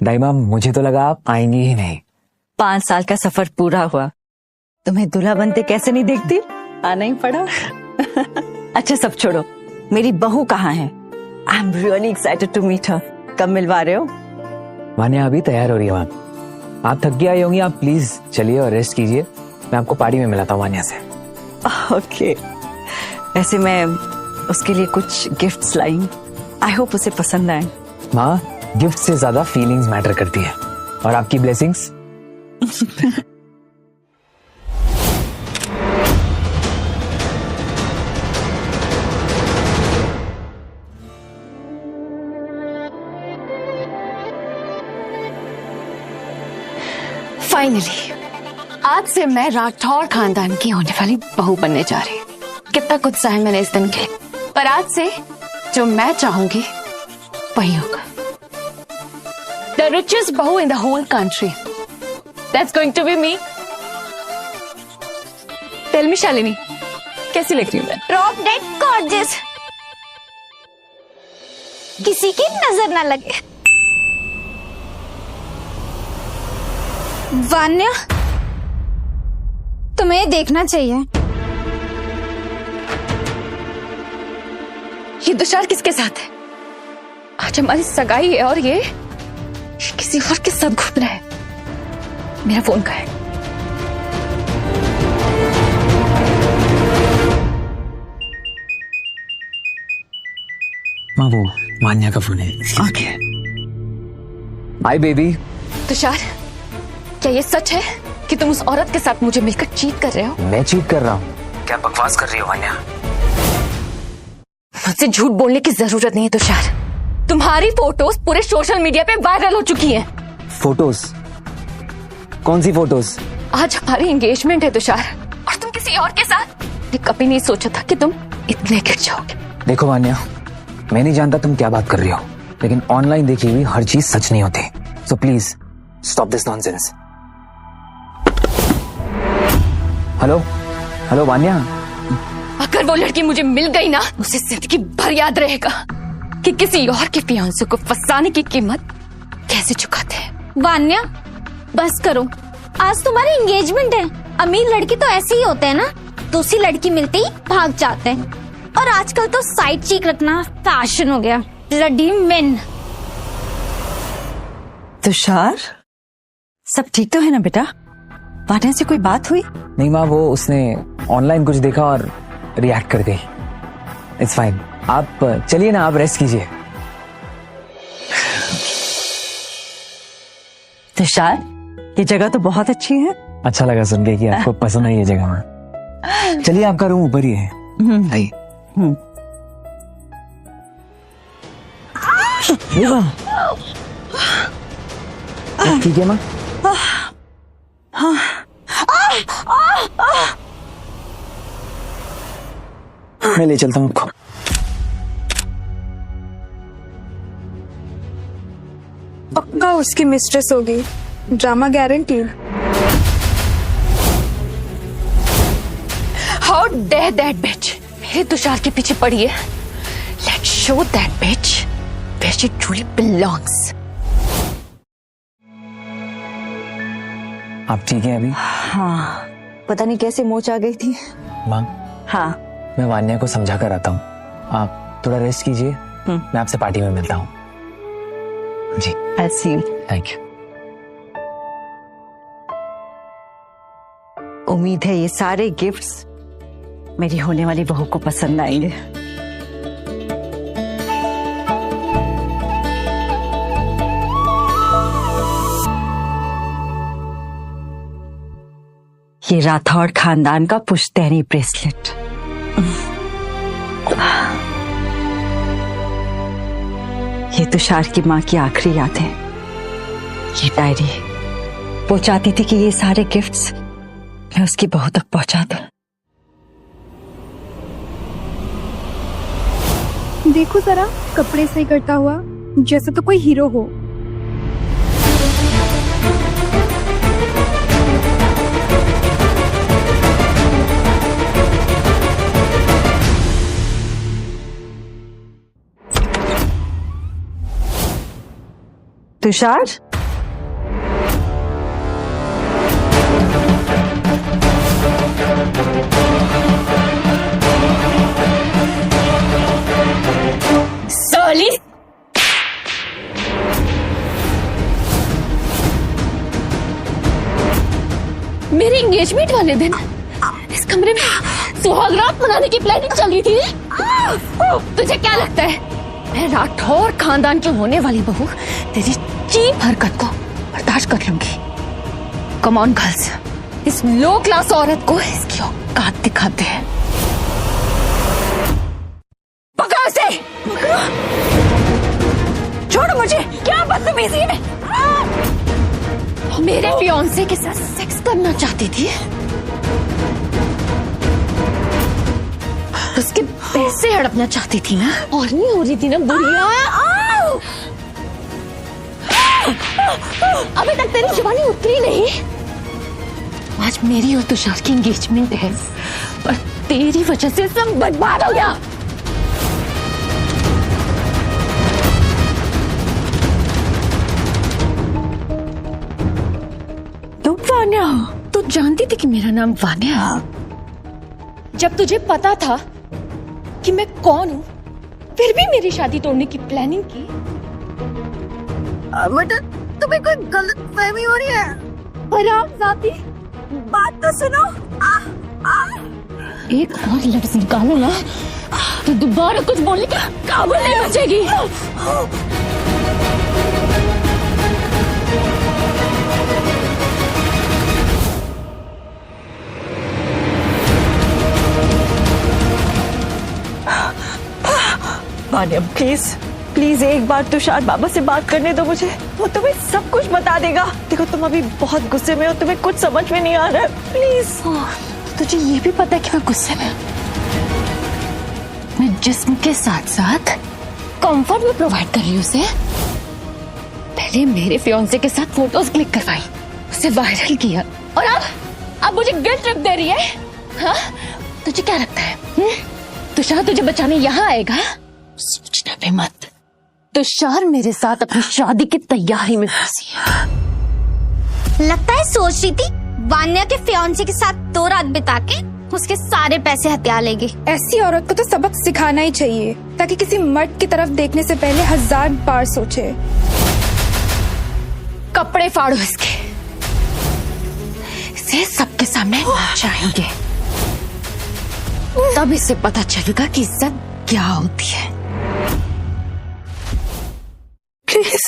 दाइमा मुझे तो लगा आप आएंगी ही नहीं। 5 साल का सफर पूरा हुआ, तुम्हें दूल्हा बनते कैसे नहीं देखती, आना ही पड़ा। अच्छा सब छोड़ो, मेरी बहू कहाँ है? I am really excited to meet her. कब मिलवा रहे हो? वान्या अभी तैयार हो रही है मैम। आप थक गई आई होंगी, आप प्लीज चलिए और रेस्ट कीजिए। मैं आपको पार्टी में मिलाता हूँ वान्या से। ओके। वैसे मैं उसके लिए कुछ गिफ्ट्स लाई हूँ, आई होप उसे पसंद आए। माँ, गिफ्ट से ज्यादा फीलिंग्स मैटर करती है और आपकी ब्लेसिंग्स। फाइनली आज से मैं राठौर खानदान की होने वाली बहू बनने जा रही। कितना कुछ सहा है मैंने इस दिन के, पर आज से जो मैं चाहूंगी वही होगा। The richest बहू in the whole country. That's going to be me. Tell me Shalini, कैसी लग रही हूँ मैं? Drop dead gorgeous. किसी की नजर ना लगे। वान्या, तुम्हें देखना चाहिए। ये तुषार किसके साथ है? आज हमारी सगाई है और ये किसी और के साथ घूम रहा है। मेरा फोन कहाँ है? माँ वो वान्या का फोन है। ओके। Hi baby. तुषार, क्या ये सच है कि तुम उस औरत के साथ मुझे मिलकर चीट कर रहे हो? मैं चीट कर रहा हूँ? क्या बकवास कर रही हो वान्या? मुझसे झूठ बोलने की जरूरत नहीं है तुषार। तुम्हारी फोटोज पूरे सोशल मीडिया पे वायरल हो चुकी हैं। फोटोज? कौन सी फोटोज? आज हमारी एंगेजमेंट है तुषार, और तुम किसी और के साथ। मैं कभी नहीं सोचा था कि तुम इतने गिर जाओगे। देखो वान्या, मैं नहीं जानता तुम क्या बात कर रही हो, लेकिन ऑनलाइन देखी हुई हर चीज सच नहीं होती। So please stop this nonsense. Hello hello Vanya. अगर वो लड़की मुझे मिल गई ना, उसे जिंदगी भर याद रहेगा कि किसी और के फियांसे को फंसाने की कीमत कैसे चुकाते हैं। वान्या, बस करो, आज तुम्हारी एंगेजमेंट है। अमीर लड़की तो ऐसे ही होते हैं ना, दूसरी लड़की मिलते ही भाग जाते हैं। और आजकल तो साइड चीक रखना फैशन हो गया। Bloody main. तुषार, सब ठीक तो है ना बेटा? वान्या से कोई बात हुई? नहीं माँ, वो उसने ऑनलाइन कुछ देखा और रिएक्ट कर गई। It's fine. आप चलिए ना, आप रेस्ट कीजिए। तुषार, ये जगह तो बहुत अच्छी है। अच्छा लगा सुन के कि आपको पसंद है ये जगह। चलिए, आपका रूम ऊपर ही है, आइए। ठीक है माँ? मैं ले चलता हूँ आपको। पक्का उसकी मिस्ट्रेस होगी, drama guaranteed. How dare that bitch मेरे तुषार के पीछे पड़ी है। Let's show that bitch where she truly belongs. आप ठीक हैं अभी? हाँ, पता नहीं कैसे मोच आ गई थी। माँ, हाँ। मैं वान्या को समझा कर आता हूँ, आप थोड़ा रेस्ट कीजिए। मैं आपसे पार्टी में मिलता हूँ। जी, I'll see you. Thank you. उम्मीद है ये सारे गिफ्ट्स मेरी होने वाली बहू को पसंद आएंगे। ये राठौड़ खानदान का पुश्तैनी ब्रेसलेट। ये तुषार की माँ की आखिरी याद है। ये डायरी, वो चाहती थी कि ये सारे गिफ्ट्स मैं उसकी बहू तक पहुंचा दूं। देखो जरा, कपड़े सही करता हुआ, जैसे तो कोई हीरो हो। तुषार, एंगेजमेंट वाले दिन इस कमरे में सुहागरात मनाने की प्लानिंग चल रही थी। तुझे क्या लगता है मैं राठौर खानदान की होने वाली बहू तेरी चीप हरकत को बर्दाश्त कर लूंगी? कम ऑन गर्ल्स, इस लो क्लास औरत को इसकी औकात दिखाते हैं। पकड़ो उसे! छोड़ो मुझे! क्या बदतमीजी है! मेरे फियांसे के साथ सेक्स करना चाहती थी, उसके पैसे हड़पना चाहती थी ना, और नहीं हो रही थी ना बुढ़िया। अभी तक तेरी जवानी उतरी नहीं। आज मेरी और तुषार की एंगेजमेंट है और तेरी वजह से सब बर्बाद हो गया। तुम वान्या, तू जानती थी कि मेरा नाम वान्या? जब तुझे पता था कि मैं कौन हूँ, फिर भी मेरी शादी तोड़ने की प्लानिंग की? मटर, तुम्हें कोई गलत फहमी हो रही है। हरामजादी, बात तो सुनो। एक और लफ्ज निकालो ना तो दोबारा कुछ बोलने की काबुल नहीं बचेगी। वान्या प्लीज प्लीज एक बार तुषार बाबा से बात करने दो मुझे, वो तुम्हें सब कुछ बता देगा। देखो तुम अभी बहुत गुस्से में हो, तुम्हें कुछ समझ में नहीं आ रहा है। प्लीज। तुझे ये भी पता है कि मैं गुस्से में हूं? मैं जिस्म के साथ साथ कंफर्ट भी प्रोवाइड कर रही हूँ उसे। पहले मेरे फियांसे के साथ फोटोज क्लिक करवाई, उसे वायरल किया, और अब मुझे गिल्ट ट्रिप दे रही है। हाँ, तुझे क्या लगता है तुषार तुझे बचाने यहाँ आएगा? सोचना भी मत। तुषार मेरे साथ अपनी शादी की तैयारी में फंसी है। लगता है सोच रही थी वान्या के फियांसे के साथ 2 रात बिता के उसके सारे पैसे हथिया लेगी। ऐसी औरत को तो सबक सिखाना ही चाहिए, ताकि किसी मर्द की तरफ देखने से पहले 1000 बार सोचे। कपड़े फाड़ो इसके, इसे सबके सामने नचाएंगे, तब इसे पता चलेगा कि इज्जत क्या होती है। प्लीज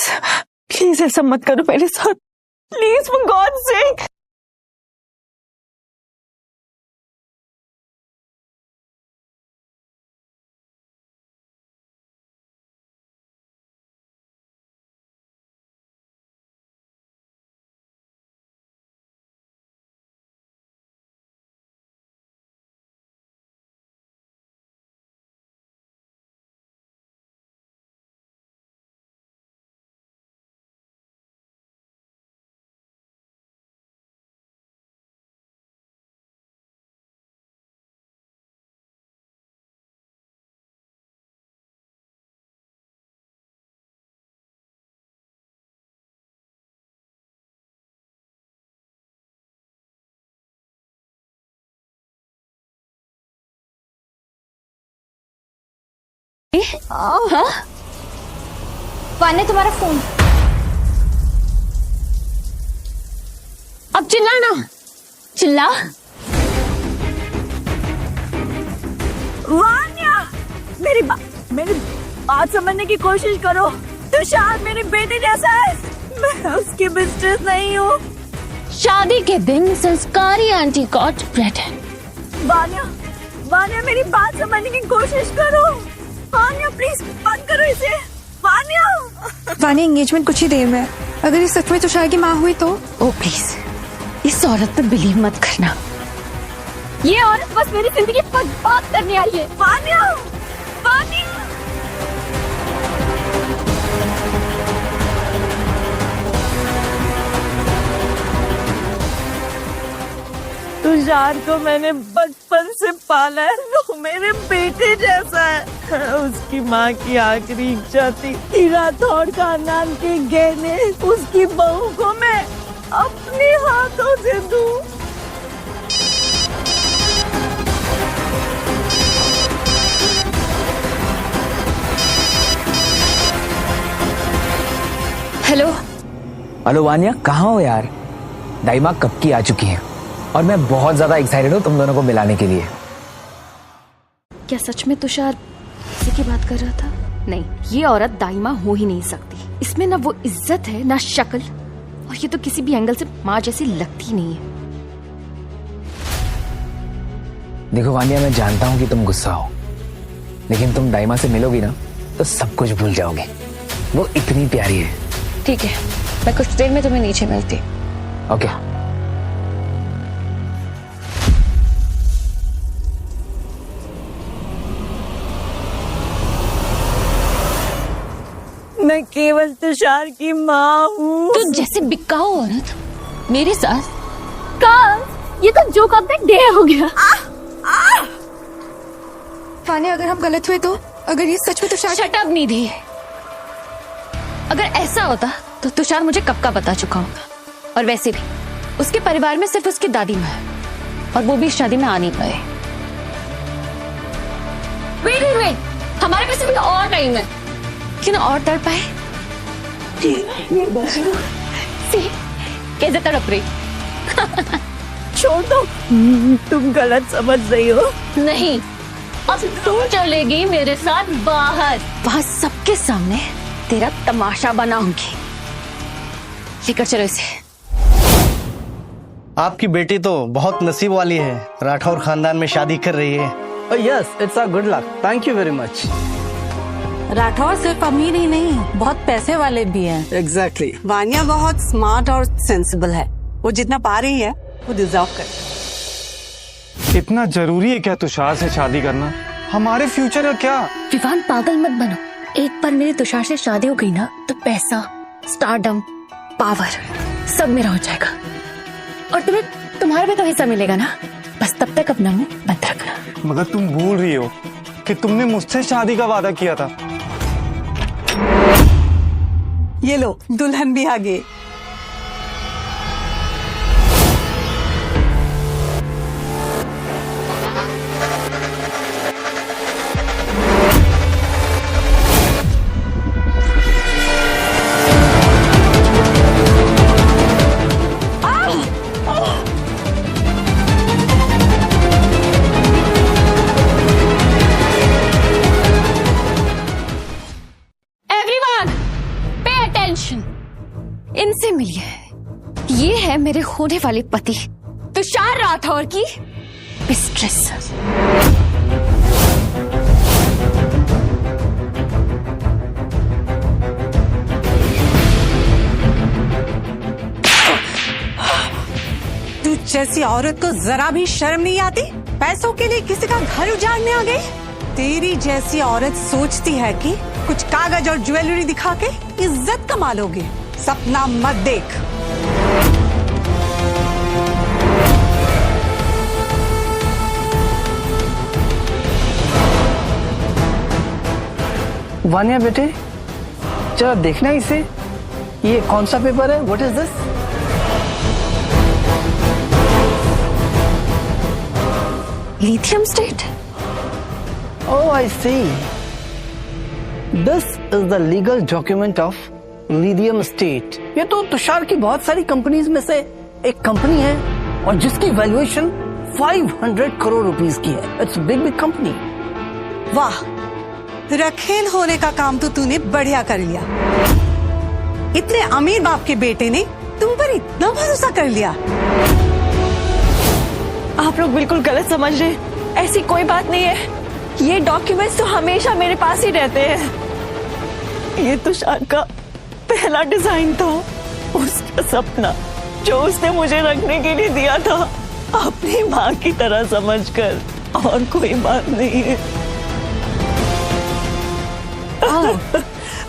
प्लीज ऐसा मत करो मेरे साथ, प्लीज फॉर गॉड सेक। हाँ? वान्या तुम्हारा फोन। अब चिल्ला ना, चिल्ला। वान्या, मेरी बात समझने की कोशिश करो। तुषार मेरे बेटे जैसा है, मैं उसकी मिस्ट्रेस नहीं हूँ। शादी के दिन संस्कारी आंटी गॉट प्रेग्नेंट। वान्या मेरी बात समझने की कोशिश करो। वान्या प्लीज बंद करो इसे। वान्या एंगेजमेंट कुछ ही देर में, अगर ये सच में तुषार की माँ हुई तो। ओ प्लीज, इस औरत पे बिलीव मत करना। ये औरत बस मेरी जिंदगी बर्बाद करने आई है। वान्या, तुषार को मैंने बचपन से पाला है, वो मेरे बेटे जैसा है। उसकी माँ की आखिरी इच्छा थी कि राठौर खानदान के गहने उसकी बहू को मैं अपने हाथों से दूं। हेलो हेलो वान्या, कहाँ हो यार? दाई माँ कब की आ चुकी है। और मैं बहुत ज्यादा एक्साइटेड हूँ तुम दोनों को मिलाने के लिए। क्या सच में तुषार इसी की बात कर रहा था? नहीं, ये औरत दाइमा हो ही नहीं सकती। इसमें ना वो इज्जत है ना शक्ल, और ये तो किसी भी एंगल से माँ जैसी लगती नहीं है। देखो वानिया, मैं जानता हूँ कि तुम गुस्सा हो, लेकिन तुम दाइमा से मिलोगी ना तो सब कुछ भूल जाओगे। वो इतनी प्यारी है। ठीक है, मैं कुछ देर में तुम्हें नीचे मिलती। ओके। मैं केवल तुषार की माँ हूँ। तो जैसे बिकाऊ औरत मेरे साथ। ये तो जोक ऑफ द डे हो गया। वानिया, अगर हम गलत हुए तो, अगर ये सच में तुषार। शट अप निधि। अगर ऐसा होता तो तुषार मुझे कब का बता चुका होगा। और वैसे भी उसके परिवार में सिर्फ उसकी दादी माँ है, और वो भी शादी में आ नहीं पाए। वेट, हमारे पास अभी और टाइम है। क्यों ना और तड़ पाए? कैसे तड़प रही? छोड़ दो, तुम गलत समझ रही हो। नहीं, अब तू चलेगी मेरे साथ बाहर। वहां सबके सामने तेरा तमाशा बनाऊंगी। लेकर चलो इसे। आपकी बेटी तो बहुत नसीब वाली है, राठौर खानदान में शादी कर रही है। Yes, it's a good luck. Thank you very much. Rathore सिर्फ अमीर ही नहीं, बहुत पैसे वाले भी हैं। एग्जैक्टली। वानिया बहुत स्मार्ट और सेंसिबल है। वो जितना पा रही है वो डिजर्व कर। इतना जरूरी है क्या तुषार से शादी करना? हमारे फ्यूचर का क्या? विवान, पागल मत बनो। एक बार मेरे तुषार से शादी हो गई ना तो पैसा, स्टारडम, पावर सब मेरा हो जाएगा, और तुम्हारे भी तो हिस्सा मिलेगा ना। बस तब तक अपना मुंह बंद रखना। मगर तुम भूल रही हो कि तुमने मुझसे शादी का वादा किया था। ये लो, दुल्हन भी आ गई। इनसे मिलिए। ये है मेरे होने वाले पति तुषार राठौर की मिस्ट्रेस। तू जैसी औरत को जरा भी शर्म नहीं आती? पैसों के लिए किसी का घर उजाड़ने आ गई? तेरी जैसी औरत सोचती है कि कुछ कागज और ज्वेलरी दिखा के इज्जत कमा लोगे। सपना मत देख। वानिया बेटे, जरा देखना इसे। ये कौन सा पेपर है? What is this? Lithium state. Oh, I see. This is the legal document of Lithium State. ये तो तुषार की बहुत सारी कंपनीज में से एक कंपनी है, और जिसकी वैल्यूएशन 500 करोड़ रुपीस की है। It's big company. वाह, रखेल होने का काम तो तूने बढ़िया कर लिया। इतने अमीर बाप के बेटे ने तुम पर इतना भरोसा कर लिया। आप लोग बिल्कुल गलत समझ रहे हैं। ऐसी कोई बात नहीं है। ये डॉक्यूमेंट्स तो हमेशा मेरे पास ही रहते हैं। ये तुषार का पहला डिजाइन था, उसका सपना जो उसने मुझे रखने के लिए दिया था, अपनी माँ की तरह समझकर, और कोई बात नहीं है।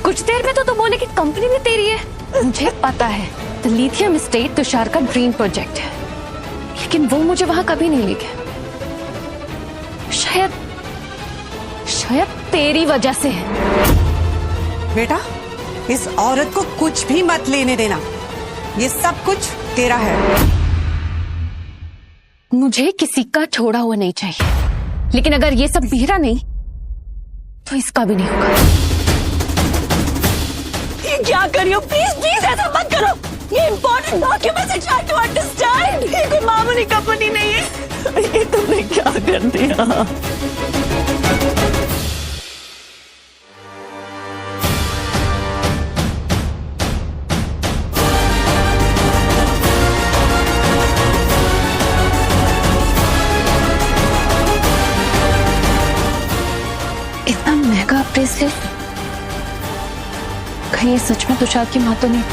कुछ देर में तो तुम बोले कि कंपनी भी तेरी है। मुझे पता है, द लिथियम स्टेट तुषार का ड्रीम प्रोजेक्ट है, लेकिन वो मुझे वहां कभी नहीं ले गया। शायद तेरी वजह से है। बेटा, इस औरत को कुछ भी मत लेने देना। ये सब कुछ तेरा है। मुझे किसी का छोड़ा हुआ नहीं चाहिए, लेकिन अगर ये सब मेरा नहीं तो इसका भी नहीं होगा। ये क्या कर रही हो? प्लीज प्लीज ऐसा मत करो। ये इम्पोर्टेंट डॉक्यूमेंट्स है, ट्राई टू अंडरस्टैंड। ये कोई मामूली कंपनी नहीं है। ये तुमने क्या कर दिया? इतना महंगा ब्रेसलेट, कहीं ये सच में तुषार की माँ तो नहीं?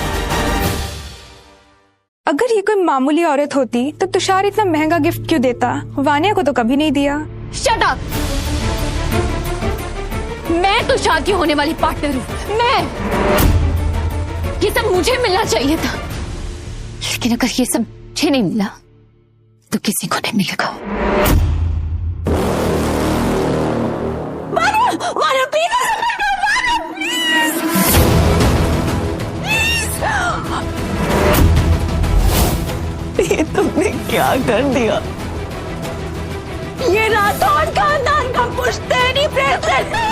अगर ये कोई मामूली औरत होती तो तुषार इतना महंगा गिफ्ट क्यों देता? वानिया को तो कभी नहीं दिया। Shut up! मैं तुषार की होने वाली पार्टनर हूँ। मैं, ये सब मुझे मिलना चाहिए था, लेकिन अगर ये सब मुझे नहीं मिला तो किसी को नहीं मिलेगा। वानिया प्लीज, ये तुमने क्या कर दिया? ये राठौड़ खानदान का पुश्तैनी ब्रेसलेट है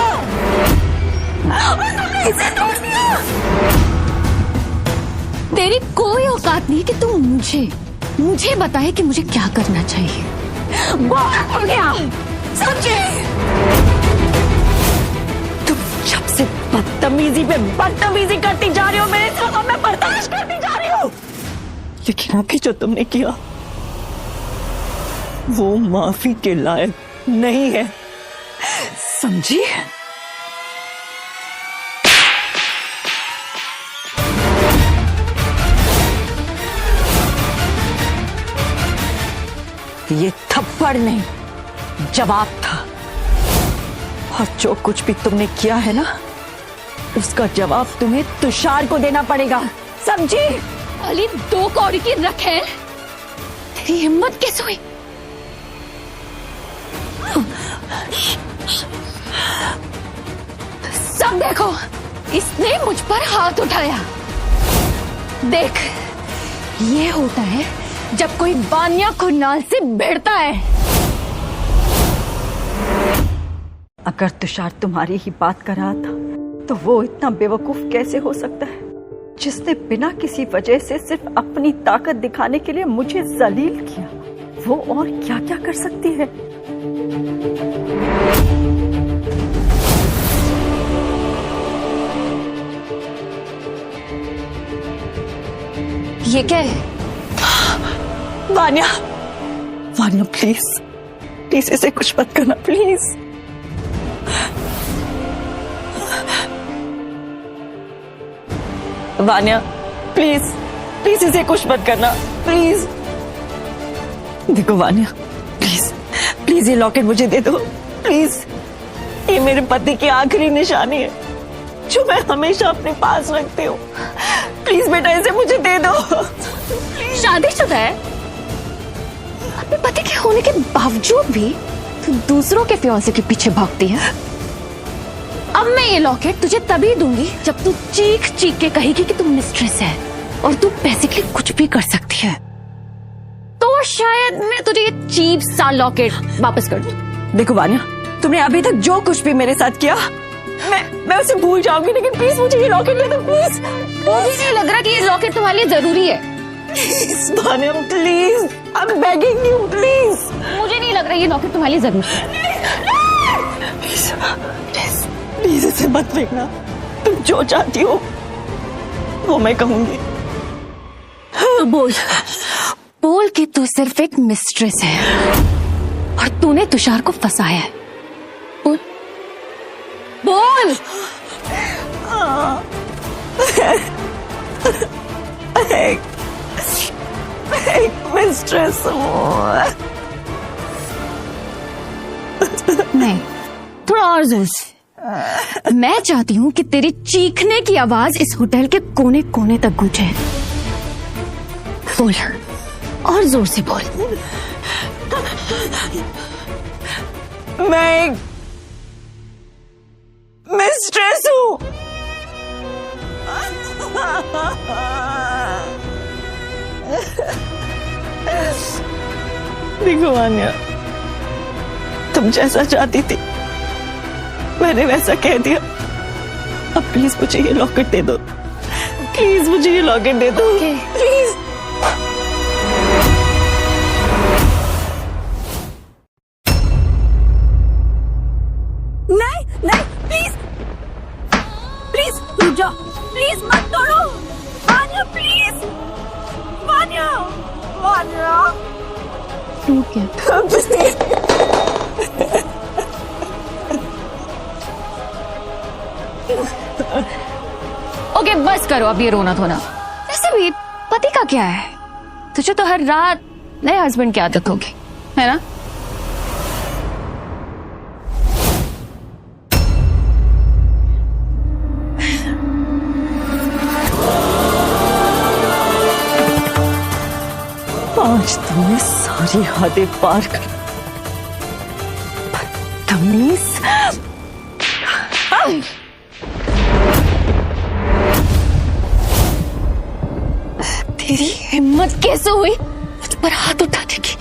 और तुमने इसे तोड़ दिया। तेरी कोई औकात नहीं कि तू मुझे बताए कि मुझे क्या करना चाहिए। बहुत हो गया, समझे? तुम जब से बदतमीजी पे बदतमीजी करती जा रही हो मेरे साथ, और मैं बर्दाश्त करती जा रही हूँ। लेकिन अभी जो तुमने किया वो माफी के लायक नहीं है, समझी? ये थप्पड़ नहीं, जवाब था। और जो कुछ भी तुमने किया है ना, उसका जवाब तुम्हें तुषार को देना पड़ेगा, समझी? अली, 2 कौड़ी की रखेल, तेरी हिम्मत कैसे हुई? सब देखो, इसने मुझ पर हाथ उठाया। देख, ये होता है जब कोई वानिया खुन्नाल से भिड़ता है। अगर तुषार तुम्हारी ही बात कर रहा था तो वो इतना बेवकूफ कैसे हो सकता है, जिसने बिना किसी वजह से सिर्फ अपनी ताकत दिखाने के लिए मुझे जलील किया? वो और क्या क्या कर सकती है? ये क्या है? वानिया, वानिया प्लीज प्लीज इसे कुछ मत करना, प्लीज। वानिया प्लीज प्लीज इसे कुछ मत करना, प्लीज। देखो वानिया, प्लीज प्लीज ये लॉकेट मुझे दे दो, प्लीज। ये मेरे पति की आखिरी निशानी है जो मैं हमेशा अपने पास रखती हूँ। प्लीज बेटा इसे मुझे दे दो। शादीशुदा है, अपने पति के होने के बावजूद भी तू दूसरों के फियांसे के पीछे भागती है। अब मैं ये लॉकेट तुझे तभी दूंगी जब तू चीख चीख के कहेगी कि तू मिस्ट्रेस है और तू पैसे के लिए कुछ भी कर सकती है। तो शायद मैं तुझे ये चीप सा लॉकेट वापस कर दूं। देखो वानिया, तुमने अभी तक जो कुछ भी मेरे साथ किया मैं उसे भूल जाऊंगी, लेकिन प्लीज मुझे ये लॉकेट दे दो, प्लीज। मुझे नहीं लग रहा कि ये लॉकेट तुम्हारे लिए जरूरी है। Please Vaniya please, I am begging you, please. मुझे नहीं लग रहा ये लॉकेट तुम्हारे लिए जरूरी है। प्लीज प्लीज इसे मत फेंकना। तुम जो चाहती हो वो मैं कहूंगी। तो बोल कि तू सिर्फ एक मिस्ट्रेस है और तूने तुषार को फंसाया है। बोल बोल। एक मिस्ट्रेस नहीं, थोड़ा और जोर से। मैं चाहती हूँ कि तेरी चीखने की आवाज इस होटल के कोने कोने तक गूंजे। बोल, और जोर से बोल। मैं एक मिस्ट्रेस हूँ। देखो वानिया, तुम जैसा चाहती थी मैंने वैसा कह दिया। अब प्लीज मुझे ये लॉकेट दे दो, प्लीज मुझे ये लॉकेट दे दो प्लीज। नहीं नहीं प्लीज प्लीज रुक जाओ, प्लीज मत तोड़ो वान्या, प्लीज वान्या वान्या। टूट गया। ओके बस करो अब ये रोना धोना। वैसे भी पति का क्या है, तुझे तो हर रात नए हस्बैंड की आदत होगी, है ना? आज तुमने सारी हदें पार कर बदतमीज। तेरी हिम्मत कैसे हुई मुझ पर हाथ उठाने की?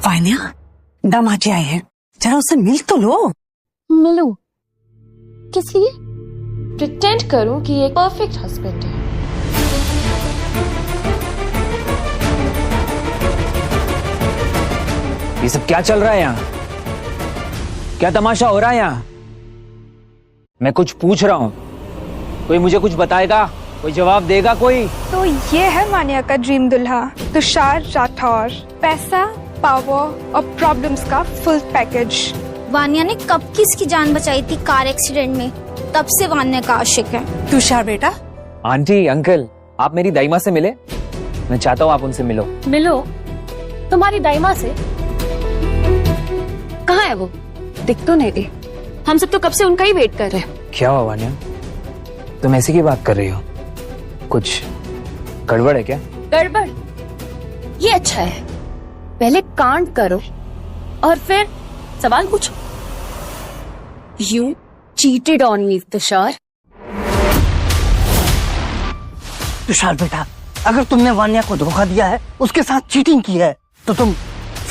वान्या, दामाजी आए हैं, जरा उससे मिल तो लो। मिलूं? किस लिए? प्रिटेंड करूं कि एक परफेक्ट हस्बैंड है। ये सब क्या चल रहा है यहाँ? क्या तमाशा हो रहा है यहाँ? मैं कुछ पूछ रहा हूँ, कोई मुझे कुछ बताएगा, कोई जवाब देगा कोई? तो ये है वान्या का ड्रीम दुल्हा, तुषार राठौर। पैसा, पावर और प्रॉब्लम्स का फुल पैकेज। वान्या ने कब किसकी जान बचाई थी कार एक्सीडेंट में, तब से वान्या का आशिक है। तुषार बेटा, आंटी अंकल, आप मेरी दाइमा से मिले? मैं चाहता हूँ आप उनसे मिलो। मिलो? तुम्हारी दाइमा से? कहाँ है वो? दिख तो नहीं रही। हम सब तो कब से उनका ही वेट कर रहे हैं। क्या हुआ वान्या, तुम ऐसे की बात कर रही हो? कुछ गड़बड़ है क्या? गड़बड़? ये अच्छा है, पहले कांड करो और फिर सवाल पूछो। You cheated on me, Tushar. Tushar बेटा, अगर तुमने वान्या को धोखा दिया है, उसके साथ चीटिंग की है, तो तुम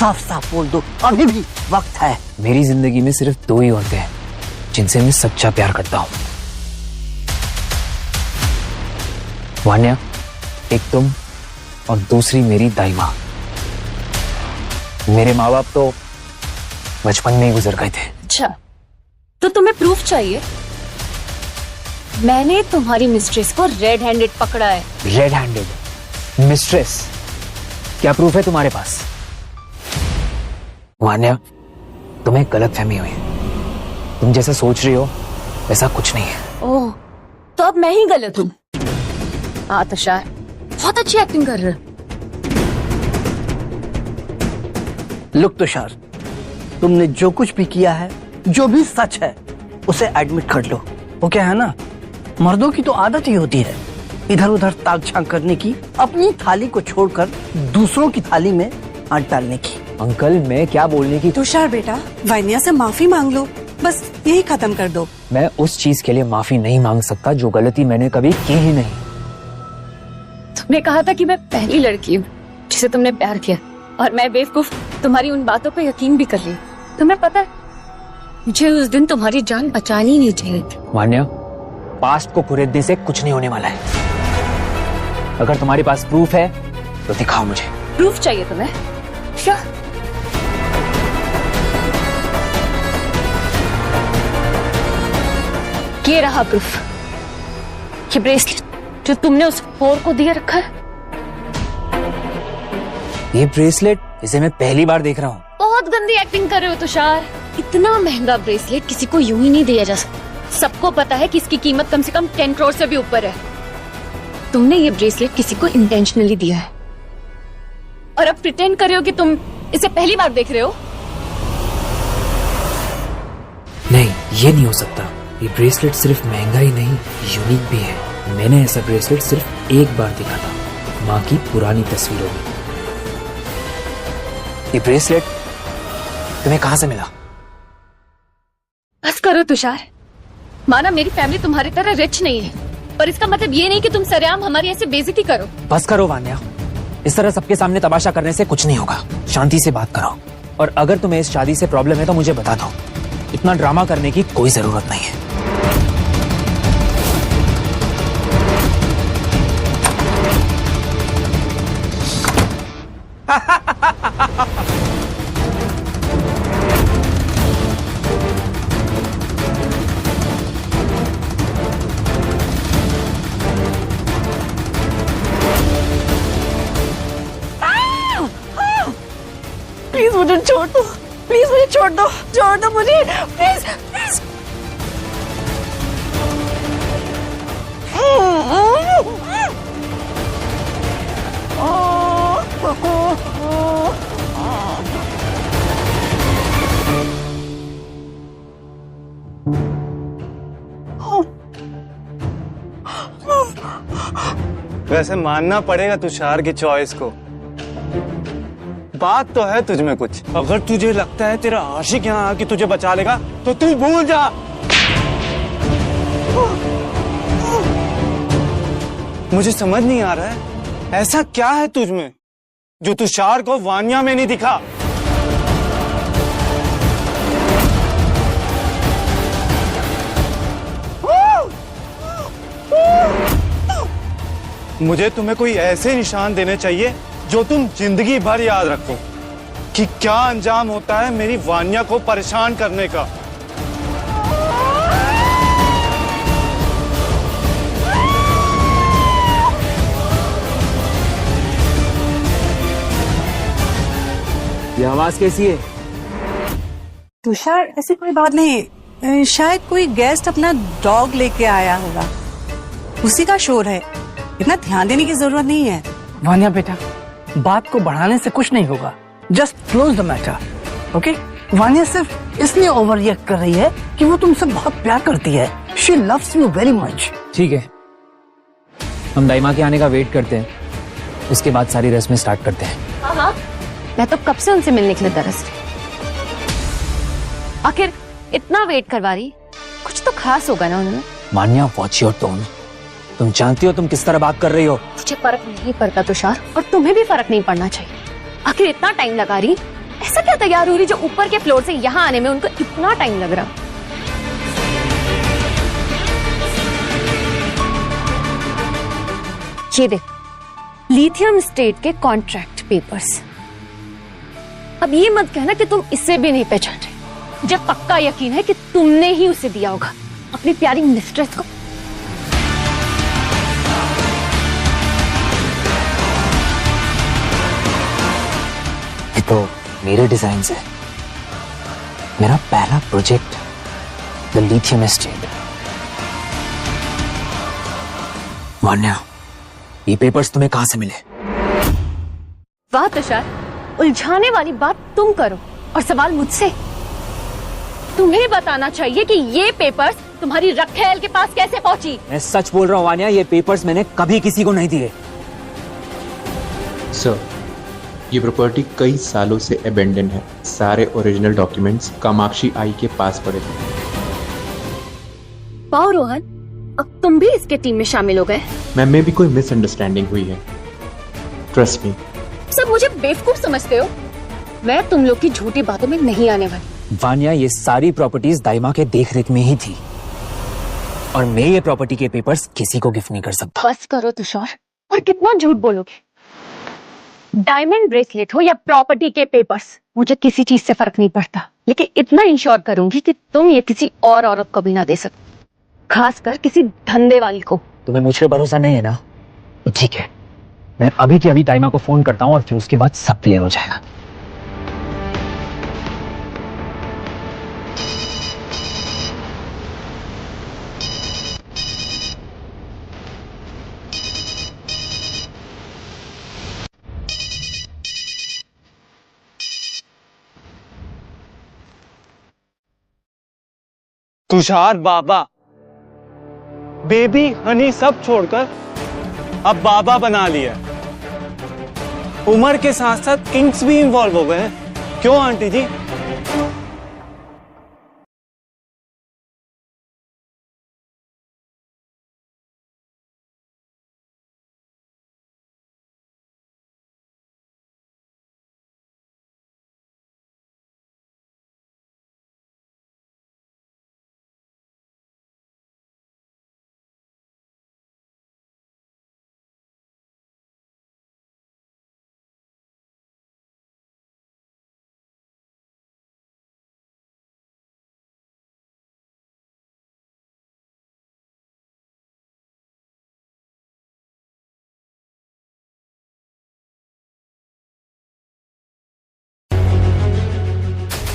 साफ साफ बोल दो, अभी भी वक्त है। मेरी जिंदगी में सिर्फ दो ही औरतें हैं जिनसे मैं सच्चा प्यार करता हूँ, वान्या, एक तुम और दूसरी मेरी दाइमा। मेरे माँ बाप तो बचपन में ही गुजर गए थे। अच्छा, तो तुम्हें प्रूफ चाहिए? मैंने तुम्हारी मिस्ट्रेस को रेड हैंडेड पकड़ा है। Red handed mistress? क्या प्रूफ है तुम्हारे पास? वान्या, तुम्हें गलतफहमी हुई है, तुम जैसा सोच रही हो वैसा कुछ नहीं है। ओह, तो अब मैं ही गलत हूँ। हाँ तुषार, बहुत अच्छी एक्टिंग कर रहे हो। लुक तुषार, तुमने जो कुछ भी किया है, जो भी सच है, उसे एडमिट कर लो। वो क्या है ना, मर्दों की तो आदत ही होती है इधर उधर ताक झांक करने की, अपनी थाली को छोड़कर दूसरों की थाली में हाथ डालने की। अंकल, मैं क्या बोलने की? तुषार बेटा, वान्या से माफी मांग लो, बस यही खत्म कर दो। मैं उस चीज के लिए माफी नहीं मांग सकता जो गलती मैंने कभी की ही नहीं। तुमने कहा था कि मैं पहली लड़की हूँ जिसे तुमने प्यार किया, और मैं बेवकूफ तुम्हारी उन बातों पे यकीन भी कर ली। तुम्हें पता है, मुझे उस दिन तुम्हारी जान बचानी नहीं चाहिए थी। वान्या, पास्ट को कुरेदने से कुछ नहीं होने वाला है। अगर तुम्हारे पास प्रूफ है तो दिखाओ मुझे। प्रूफ चाहिए तुम्हें? क्या? ये रहा प्रूफ, ये ब्रेसलेट जो तुमने उस होर को दिए रखा है। ये ब्रेसलेट, इसे मैं पहली बार देख रहा हूँ। बहुत गंदी कैसी एक्टिंग कर रहे हो तुषार? इतना महंगा ब्रेसलेट किसी को यूं ही नहीं दिया जा सकता। सबको पता है कि इसकी कीमत कम से कम 10 करोड़ से भी ऊपर है। तुमने ये ब्रेसलेट किसी को इंटेंशनली दिया है और अब प्रिटेंड कर रहे हो कि तुम इसे पहली बार देख रहे हो। नहीं, ये नहीं हो सकता। ये ब्रेसलेट सिर्फ महंगा ही नहीं, यूनिक भी है। मैंने ऐसा ब्रेसलेट सिर्फ एक बार देखा था, माँ की पुरानी तस्वीरों में। ये ब्रेसलेट तुम्हें कहाँ से मिला? बस करो तुषार। माना मेरी फैमिली तुम्हारी तरह रिच नहीं है, पर इसका मतलब ये नहीं कि तुम सरेआम हमारी ऐसे बेइज्जती करो। बस करो वान्या, इस तरह सबके सामने तमाशा करने से कुछ नहीं होगा। शांति से बात करो, और अगर तुम्हें इस शादी से प्रॉब्लम है तो मुझे बता दो। इतना ड्रामा करने की कोई जरूरत नहीं है। प्लीज मुझे छोड़ दो, प्लीज मुझे छोड़ दो मुझे, प्लीज प्लीज। वैसे मानना पड़ेगा तुषार की चॉइस को। बात तो है तुझ में कुछ। अगर तुझे लगता है तेरा आशिक यहाँ आके तुझे बचा लेगा तो तू भूल जा। मुझे समझ नहीं आ रहा है ऐसा क्या है तुझ में जो तुषार को वान्या में नहीं दिखा। मुझे तुम्हें कोई ऐसे निशान देने चाहिए जो तुम जिंदगी भर याद रखो कि क्या अंजाम होता है मेरी वान्या को परेशान करने का। ये आवाज कैसी है? तुषार ऐसी कोई बात नहीं, शायद कोई गेस्ट अपना डॉग लेके आया होगा, उसी का शोर है। इतना ध्यान देने की जरूरत नहीं है। वान्या बेटा, बात को बढ़ाने से कुछ नहीं होगा। Just close the matter, okay? Vanya सिर्फ इसलिए ओवर रिएक्ट कर रही है कि वो तुमसे बहुत प्यार करती है। She loves you very much. ठीक है, हम दाइमा के आने का वेट करते हैं, उसके बाद सारी रस्में स्टार्ट करते हैं। हाँ, मैं तो कब से उनसे मिलने के लिए तरस रही। आखिर इतना वेट करवा रही, कुछ तो खास होगा ना उन्होंने। मान्या, वॉच योर टोन। तुम जानती हो तुम किस तरह बात कर रही हो। मुझे फर्क नहीं पड़ता तुषार, और तुम्हें भी फर्क नहीं पड़ना चाहिए। आखिर इतना टाइम लगा रही, ऐसा क्या तैयार हो रही जो ऊपर के फ्लोर से यहाँ आने में उनको इतना टाइम लग रहा। ये देख, लिथियम स्टेट के कॉन्ट्रैक्ट पेपर्स। अब ये मत कहना कि तुम इससे भी नहीं पहचान रहे। मुझे पक्का यकीन है कि तुमने ही उसे दिया होगा अपनी प्यारी मिस्ट्रेस को। ये तो मेरे डिजाइन है, मेरा पहला project, the lithium estate. Vanya, ये पेपर्स तुम्हें कहां से मिले? वाह तुषार, उलझाने वाली बात तुम करो और सवाल मुझसे। तुम्हें बताना चाहिए कि ये पेपर्स तुम्हारी रखेल के पास कैसे पहुंची। मैं सच बोल रहा हूँ वान्या, ये पेपर्स मैंने कभी किसी को नहीं दिए। सर, ये प्रॉपर्टी कई सालों से अबेंडन है। सारे ओरिजिनल डॉक्यूमेंट्स कामाक्षी आई के पास पड़े थे। वाह रोहन, अब तुम भी इसके टीम में शामिल हो गए। मैम, में भी कोई मिसअंडरस्टैंडिंग हुई है, ट्रस्ट मी। सब मुझे बेवकूफ समझते हो। मैं तुम लोग की झूठी बातों में नहीं आने वाली। वान्या, ये सारी प्रॉपर्टीज दाइमा के देखरेख में ही थी, और मैं ये प्रॉपर्टी के पेपर्स किसी को गिफ्ट नहीं कर सकता। बस करो तुषार, और कितना झूठ बोलोगे। डायमंड ब्रेसलेट हो या प्रॉपर्टी के पेपर्स, मुझे किसी चीज से फर्क नहीं पड़ता, लेकिन इतना इंश्योर करूंगी कि तुम ये किसी और औरत को भी ना दे सकते, खासकर किसी धंधे वाली को। तुम्हें मुझ पर भरोसा नहीं है ना? ठीक है, मैं अभी की अभी दाइमा को फोन करता हूँ और फिर उसके बाद सब क्लियर हो जाएगा। तुषार बाबा, बेबी हनी सब छोड़कर अब बाबा बना लिया। उम्र के साथ साथ किंग्स भी इन्वॉल्व हो गए हैं। क्यों आंटी जी?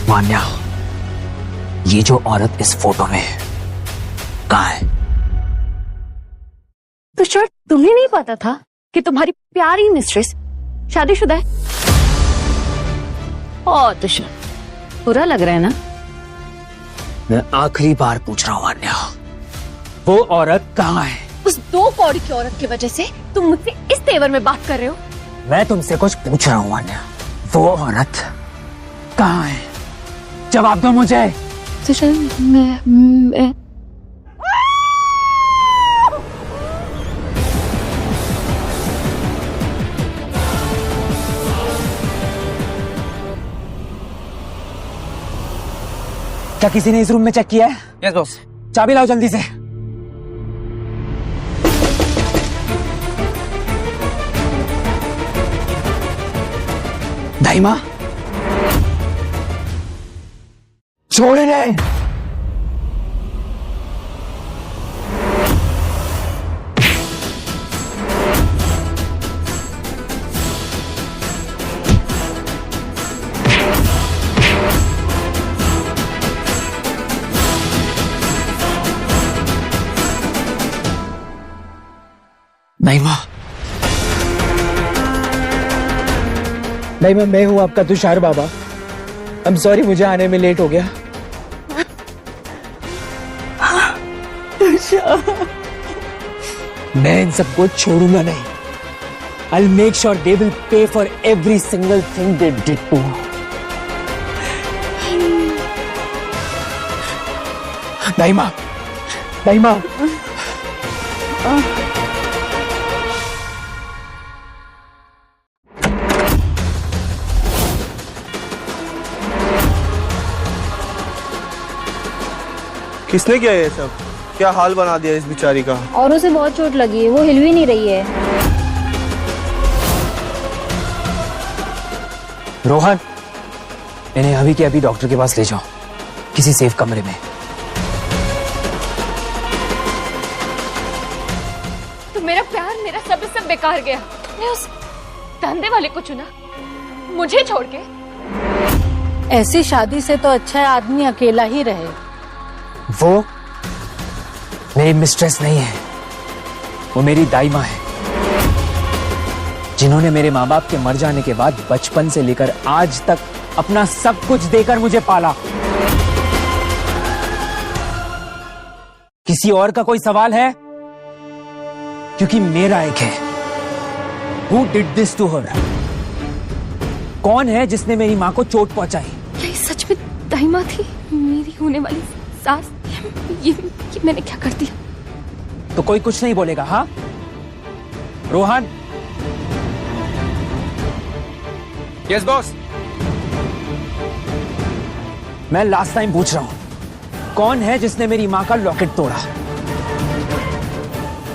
वान्या, ये जो औरत इस फोटो में है, कहाँ है? तुषार, तुम्हें नहीं पता था कि तुम्हारी प्यारी मिस्ट्रेस शादीशुदा है? ओ तुषार, बुरा लग रहा है ना? मैं आखिरी बार पूछ रहा हूँ वान्या, वो औरत कहाँ है? उस 2 कौड़ी की औरत की वजह से तुम मुझसे इस तेवर में बात कर रहे हो? मैं तुमसे कुछ पूछ रहा हूँ वान्या, वो औरत कहाँ है? जवाब दो मुझे। तुषार, मैं क्या किसी ने इस रूम में चेक किया है? Yes boss. चाबी लाओ जल्दी से। दाइमा, छोड़ रहे। दाइमा, दाइमा, मैं हूं आपका तुषार बाबा। आई एम सॉरी, मुझे आने में लेट हो गया। मैं इन सबको छोड़ूंगा नहीं। I'll make sure they will pay for every single thing they did to me. दाइमा, दाइमा, किसने किया ये सब? क्या हाल बना दिया इस बेचारी का? और उसे बहुत चोट लगी है, वो हिल भी नहीं रही है। रोहन, इन्हें अभी के अभी डॉक्टर के पास ले जाओ, किसी सेफ कमरे में। तो मेरा प्यार, मेरा सब बेकार गया। तुमने उस धंधे वाले को चुना, मुझे छोड़ के। ऐसी शादी से तो अच्छा है आदमी अकेला ही रहे। वो मेरी मिस्ट्रेस नहीं है, वो मेरी दाइमा है, जिन्होंने मेरे माँ बाप के मर जाने के बाद बचपन से लेकर आज तक अपना सब कुछ देकर मुझे पाला। किसी और का कोई सवाल है? क्योंकि मेरा एक है। Who did this to her? कौन है जिसने मेरी माँ को चोट पहुंचाई? क्या ये सच में दाइमा थी, मेरी होने वाली सास? ये मैंने क्या कर दिया? तो कोई कुछ नहीं बोलेगा? हाँ रोहन? Yes boss. मैं लास्ट टाइम पूछ रहा हूं, कौन है जिसने मेरी माँ का लॉकेट तोड़ा?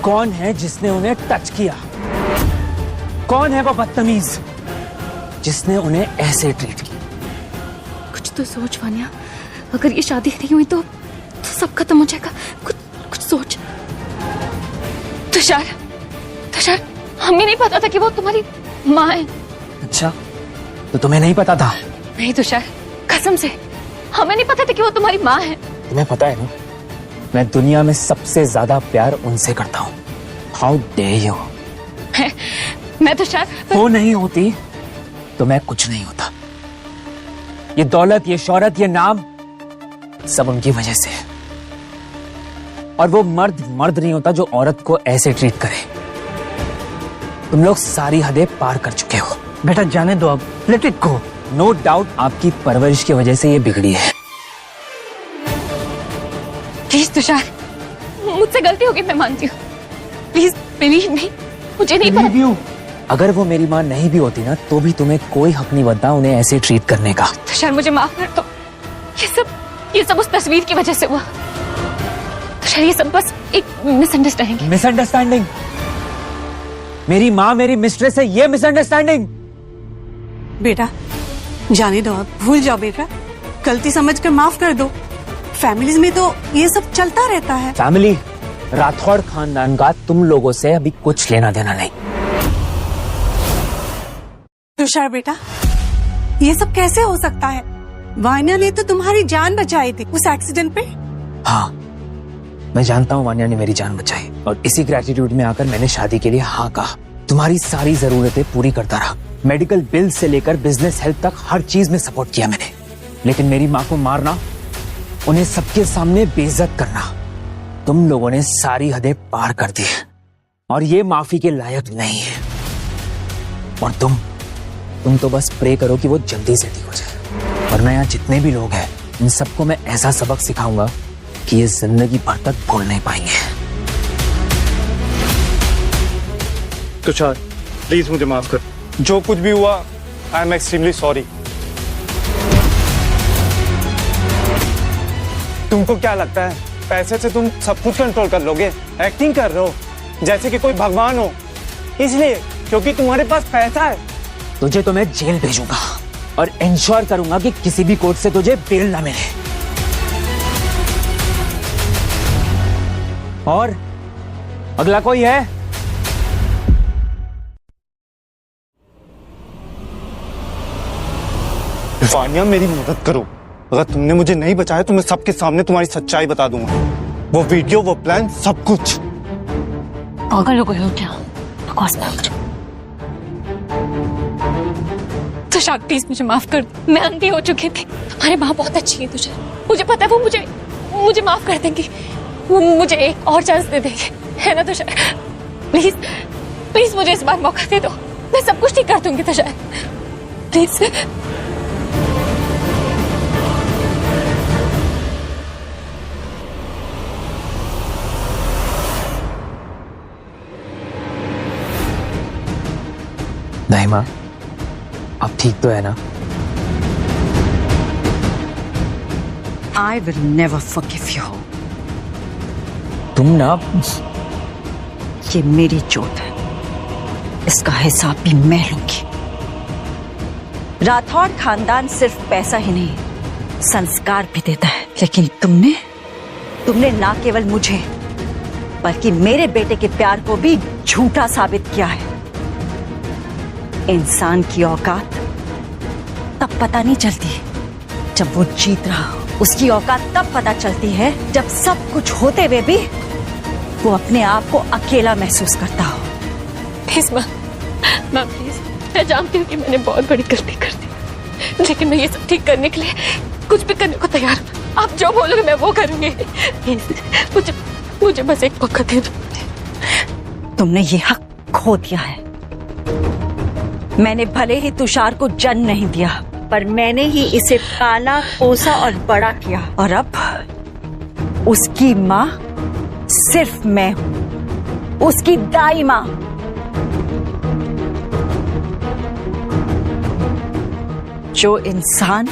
कौन है जिसने उन्हें टच किया? कौन है वो बदतमीज जिसने उन्हें ऐसे ट्रीट किया? कुछ तो सोच वान्या, अगर ये शादी नहीं हुई तो सब खत्म हो जाएगा। कुछ सोच। तुषार, हमें नहीं पता था कि वो तुम्हारी माँ है। अच्छा, तो तुम्हें नहीं पता था? नहीं तुषार, कसम से हमें नहीं पता था कि वो तुम्हारी माँ है। तुम्हें पता है ना, मैं दुनिया में सबसे ज्यादा प्यार उनसे करता हूँ। How dare you. मैं तुषार, वो नहीं होती तो मैं कुछ नहीं होता। ये दौलत, ये शोहरत, ये नाम सब उनकी वजह से है। और वो मर्द मर्द नहीं होता जो औरत को ऐसे ट्रीट करे। तुम लोग सारी हदें पार कर चुके हो। बेटा जाने दो, अब let it go. No doubt आपकी परवरिश की वजह से ये बिगड़ी है। प्लीज तुषार, मुझसे गलती हो गई, मैं मानती हूँ। प्लीज बिलीव मी, मुझे नहीं पता। अगर वो मेरी माँ नहीं भी होती ना तो भी तुम्हें कोई हक नहीं बनता उन्हें ऐसे ट्रीट करने का। तुषार मुझे माफ कर दो, ये सब उस तस्वीर की वजह से हुआ। तुषार ये सब बस एक मिसअंडरस्टैंडिंग। मिसअंडरस्टैंडिंग? मेरी माँ मेरी मिस्ट्रेस है, ये मिसअंडरस्टैंडिंग? बेटा जाने दो, आप भूल जाओ बेटा, गलती समझकर माफ कर दो। फैमिलीज में तो ये सब चलता रहता है। फैमिली, राठौड़ खानदान का तुम लोगों से अभी कुछ लेना देना नहीं। तुषार बेटा, ये सब कैसे हो सकता है? वान्या ने तो तुम्हारी जान बचाई थी उस एक्सीडेंट पे। हाँ, मैं जानता हूँ वान्या ने मेरी जान बचाई और इसी ग्रेटिट्यूड में आकर मैंने शादी के लिए हाँ कहा। तुम्हारी सारी जरूरतें पूरी करता रहा, मेडिकल बिल से लेकर बिजनेस हेल्प तक हर चीज में सपोर्ट किया मैंने। लेकिन मेरी माँ को मारना, उन्हें सबके सामने बेइज्जत करना, तुम लोगों ने सारी हदें पार कर दी और ये माफी के लायक नहीं है। और तुम तो बस प्रे करो कि वो जल्दी से ठीक हो जाए, वरना यहाँ जितने भी लोग हैं इन सबको मैं ऐसा सबक सिखाऊंगा कि ये जिंदगी भर तक भूल नहीं पाएंगे। तुषार प्लीज मुझे माफ कर, जो कुछ भी हुआ आई एम एक्सट्रीमली सॉरी। तुमको क्या लगता है पैसे से तुम सब कुछ कंट्रोल कर लोगे? एक्टिंग कर रहे हो जैसे कि कोई भगवान हो, इसलिए क्योंकि तुम्हारे पास पैसा है। तुझे तो मैं जेल भेजूंगा और इंश्योर करूंगा कि किसी भी कोर्ट से तुझे बेल ना मिले। और अगला कोई है? वान्या मेरी मदद करो, अगर तुमने मुझे नहीं बचाया तो मैं सबके सामने तुम्हारी सच्चाई बता दूंगा। वो वीडियो, वो प्लान, सब कुछ। पागल हो गए हो क्या? बकवास मत करो। तुषार प्लीज मुझे माफ कर दो, मैं अंधी हो चुकी थी। हमारी माँ बहुत अच्छी है तुषार, मुझे पता है वो मुझे माफ कर देंगी, वो मुझे एक और चांस दे देंगे, है ना तुषार? प्लीज प्लीज मुझे इस बार मौका दे दो, मैं सब कुछ ठीक कर दूंगी तुषार, प्लीज। नहीं माँ, अब ठीक तो है ना? I will never forgive you. तुम ना, ये मेरी चोट है, इसका हिसाब भी मैं लूंगी। राठौड़ खानदान सिर्फ पैसा ही नहीं, संस्कार भी देता है। लेकिन तुमने ना केवल मुझे बल्कि मेरे बेटे के प्यार को भी झूठा साबित किया है। इंसान की औकात तब पता नहीं चलती जब वो जीत रहा हो, उसकी औकात तब पता चलती है जब सब कुछ होते हुए भी वो अपने आप को अकेला महसूस करता हो। प्लीज माँ प्लीज, मैं जानती हूँ कि मैंने बहुत बड़ी गलती कर दी, लेकिन मैं ये सब ठीक करने के लिए कुछ भी करने को तैयार हूँ। आप जो बोलोगे मैं वो करूंगी। प्लीज मुझे बस एक मौका दे दो। तुमने ये हक खो दिया है। मैंने भले ही तुषार को जन्म नहीं दिया, पर मैंने ही इसे पाला, पोसा और बड़ा किया। और अब उसकी माँ सिर्फ मैं हूं, उसकी दाई माँ। जो इंसान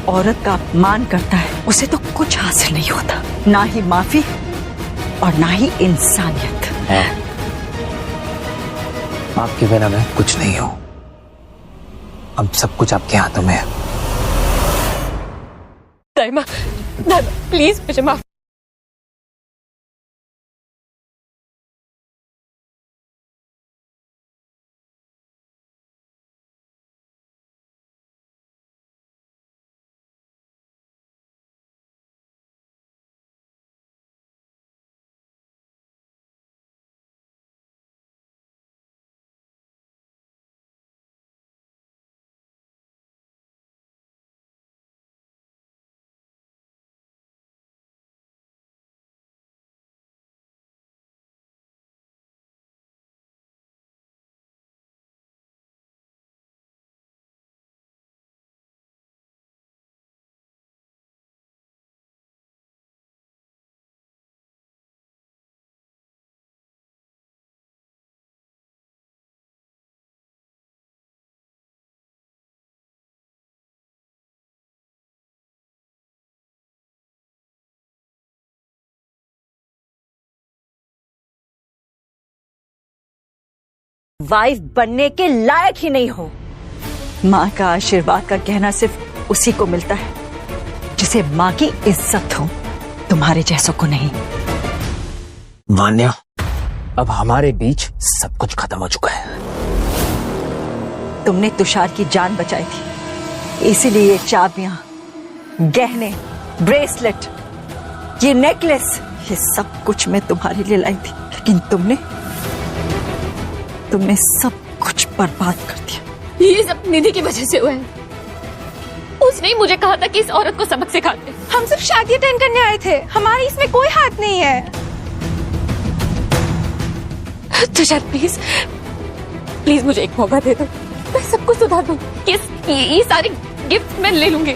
औरत का अपमान करता है उसे तो कुछ हासिल नहीं होता, ना ही माफी और ना ही इंसानियत। आपके बिना मैं कुछ नहीं हूं, अब सब कुछ आपके हाथों में है। दाइमा प्लीज मुझे माफ वाइफ बनने के लायक ही नहीं हो। माँ का आशीर्वाद का कहना सिर्फ उसी को मिलता है जिसे माँ की इज्जत हो, तुम्हारे जैसों को नहीं। वान्या, अब हमारे बीच सब कुछ खत्म हो चुका है। तुमने तुषार की जान बचाई थी, इसीलिए ये चाबियां, गहने, ब्रेसलेट, ये नेकलेस, ये सब कुछ मैं तुम्हारे लिए लाई थी, लेकिन तुमने सब कुछ बर्बाद कर दिया। ये सब निधि की वजह से हुआ है। उसने ही मुझे कहा था कि इस औरत को सबक सिखाते। हम सिर्फ शादी अटेंड करने आए थे, हमारी इसमें कोई हाथ नहीं है। तुषार प्लीज प्लीज मुझे एक मौका दे दो, मैं सब कुछ सुधार दूं। ये सारे गिफ्ट मैं ले लूंगी,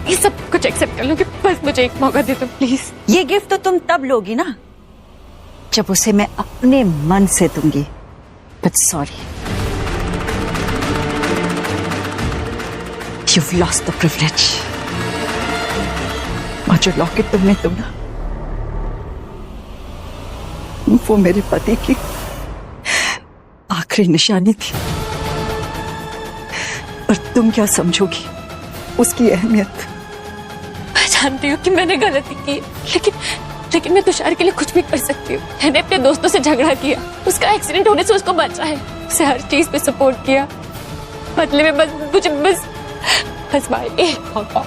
ये सब कुछ एक्सेप्ट कर लूंगी, बस मुझे एक मौका दे दो प्लीज। ये गिफ्ट तो तुम तब लोगी ना जब उसे मैं अपने मन से दूंगी। But sorry, you've lost the privilege। और जो लॉकेट तुमने तोड़ा वो मेरे पति की आखिरी निशानी थी, और तुम क्या समझोगी उसकी अहमियत। मैं जानती हूँ कि मैंने गलती की, लेकिन मैं तुषार के लिए कुछ भी कर सकती हूँ। मैंने अपने दोस्तों से झगड़ा किया, उसका एक्सीडेंट होने से उसको बचा है, उसे हर चीज पे सपोर्ट किया। बदले में बस भाई एक मौका,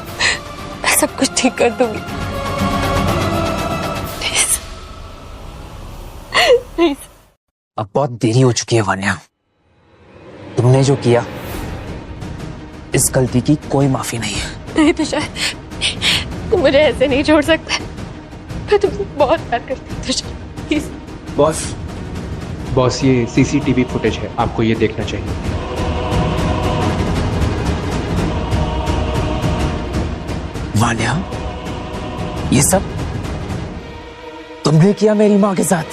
मैं सब कुछ ठीक कर दूंगी। प्लीज। अब बहुत देरी हो चुकी है वान्या, तुमने जो किया इस गलती की कोई माफी नहीं है। नहीं तुषार, तुम मुझे ऐसे नहीं छोड़ सकते, मैं तुमसे बहुत प्यार करती हूँ तुषार, प्लीज। बॉस ये सीसीटीवी फुटेज है, आपको ये देखना चाहिए। वान्या, ये सब तुमने किया मेरी माँ के साथ।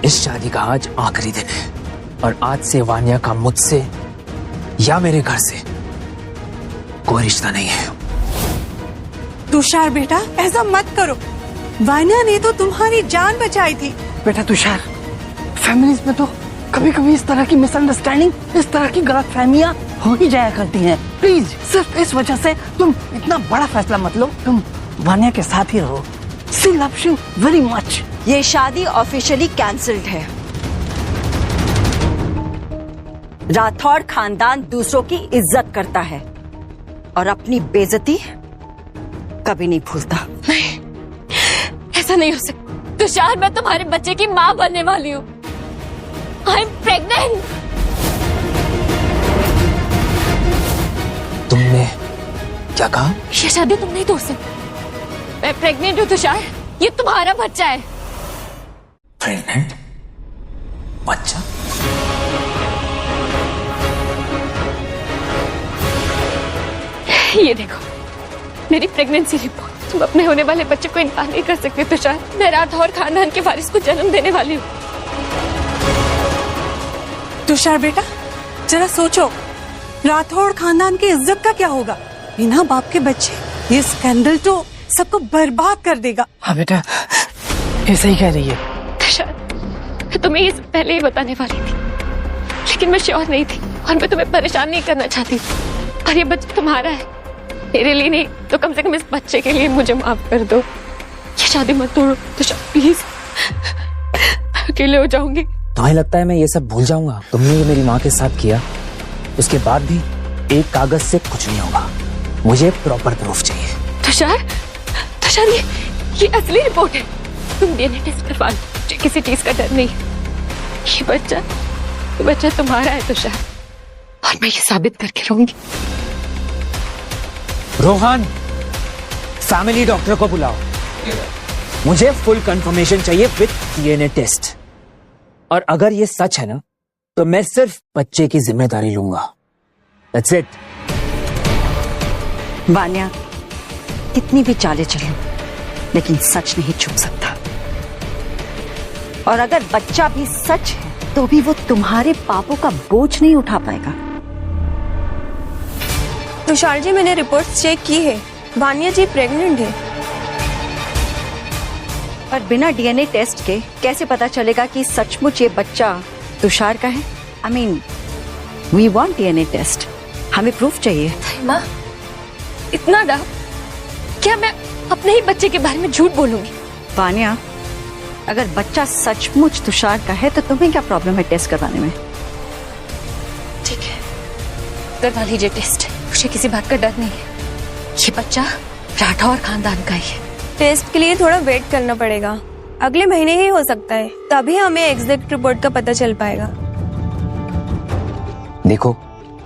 इस शादी का आज आखिरी दिन है, और आज से वान्या का मुझसे या मेरे घर से कोई रिश्ता नहीं है। तुषार बेटा ऐसा मत करो, वान्या ने तो तुम्हारी जान बचाई थी। बेटा तुषार, फैमिलीज में तो कभी कभी इस तरह की मिसअंडरस्टैंडिंग, इस तरह की गलतफहमियां हो ही जाया करती हैं। प्लीज सिर्फ इस वजह से तुम इतना बड़ा फैसला मत लो, तुम वान्या के साथ ही रहो। She loves you very much. ये शादी ऑफिशियली कैंसल्ड है। राठौड़ खानदान दूसरों की इज्जत करता है और अपनी बेइज्जती कभी नहीं भूलता। नहीं, ऐसा नहीं हो सकता तुषार, मैं तुम्हारे बच्चे की माँ बनने वाली हूँ। I am pregnant. तुमने क्या कहा? ये शादी तुम नहीं तोड़ सकते। मैं प्रेग्नेंट हूँ तुषार, ये तुम्हारा बच्चा है। प्रेग्नेंट? बच्चा? ये देखो मेरी प्रेगनेंसी रिपोर्ट। तुम अपने होने वाले बच्चे को इनकार नहीं कर सकते तुषार। मैं राठौर खानदान के वारिस को जन्म देने वाली हूँ। तुषार बेटा जरा सोचो, राठौड़ खानदान की इज्जत का क्या होगा? बिना बाप के बच्चे, ये स्कैंडल तो सबको बर्बाद कर देगा। हाँ बेटा, ये सही कह रही है। तुषार, मैं तुम्हें ये पहले ही बताने वाली थी, लेकिन मैं श्योर नहीं थी और मैं तुम्हें परेशान नहीं करना चाहती थी। और ये बच्चा तुम्हारा है, मेरे लिए नहीं तो कम से कम इस बच्चे के लिए मुझे माफ कर दो। ये शादी मत तोड़ो तुषार प्लीज, अकेले हो जाऊंगी। तुम्हें लगता है मैं ये सब भूल जाऊंगा? तुमने ये मेरी माँ के साथ किया, उसके बाद भी एक कागज से कुछ नहीं होगा। मुझे प्रॉपर प्रूफ चाहिए। तुषार, तुषार ये असली रिपोर्ट है। तुम डीएनए टेस्ट करवा लो, मुझे किसी चीज का डर नहीं। ये बच्चा तुम्हारा है तुषार, और मैं ये साबित करके रहूंगी। रोहन, फैमिली डॉक्टर को बुलाओ, मुझे फुल कंफर्मेशन चाहिए विद डीएनए टेस्ट। और अगर ये सच है ना, तो मैं सिर्फ बच्चे की जिम्मेदारी लूंगा। That's it। वान्या, कितनी भी चालें चलो, लेकिन सच नहीं छुप सकता। और अगर बच्चा भी सच है, तो भी वो तुम्हारे पापों का बोझ नहीं उठा पाएगा। तुषार जी, मैंने रिपोर्ट्स चेक की है, वान्या जी प्रेग्नेंट है। पर बिना डीएनए टेस्ट के कैसे पता चलेगा कि सचमुच ये बच्चा तुषार का है। I mean we want DNA test, हमें प्रूफ चाहिए। माँ, इतना डर, क्या मैं अपने ही बच्चे के बारे में झूठ बोलूंगी? वान्या, अगर बच्चा सचमुच तुषार का है तो तुम्हें क्या प्रॉब्लम है टेस्ट करवाने में? ठीक है, करवा लीजिए टेस्ट, मुझे किसी बात का डर नहीं है। ये बच्चा राठौर खानदान का ही है। टेस्ट के लिए थोड़ा वेट करना पड़ेगा, अगले महीने ही हो सकता है, तभी हमें एग्जैक्ट रिपोर्ट का पता चल पाएगा। देखो,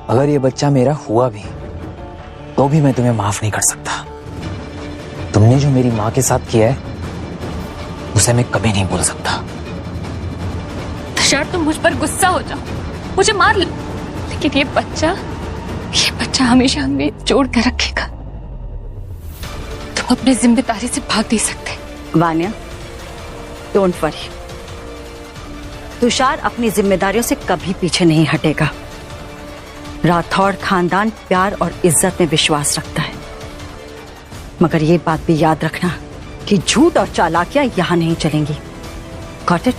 अगर ये बच्चा मेरा हुआ भी तो भी मैं तुम्हें माफ नहीं कर सकता। तुमने जो मेरी माँ के साथ किया है उसे मैं कभी नहीं भूल सकता। तुषार, तुम मुझ पर गुस्सा हो जाओ, मुझे मार लो, लेकिन ये बच्चा हमेशा हमें जोड़ कर रखेगा। तुम अपनी जिम्मेदारी से भाग नहीं सकते। वान्या, डोंट वरी, तुषार अपनी जिम्मेदारियों से कभी पीछे नहीं हटेगा। राठौड़ खानदान प्यार और इज्जत में विश्वास रखता है, मगर ये बात भी याद रखना कि झूठ और चालाकियां यहां नहीं चलेंगी। Got it?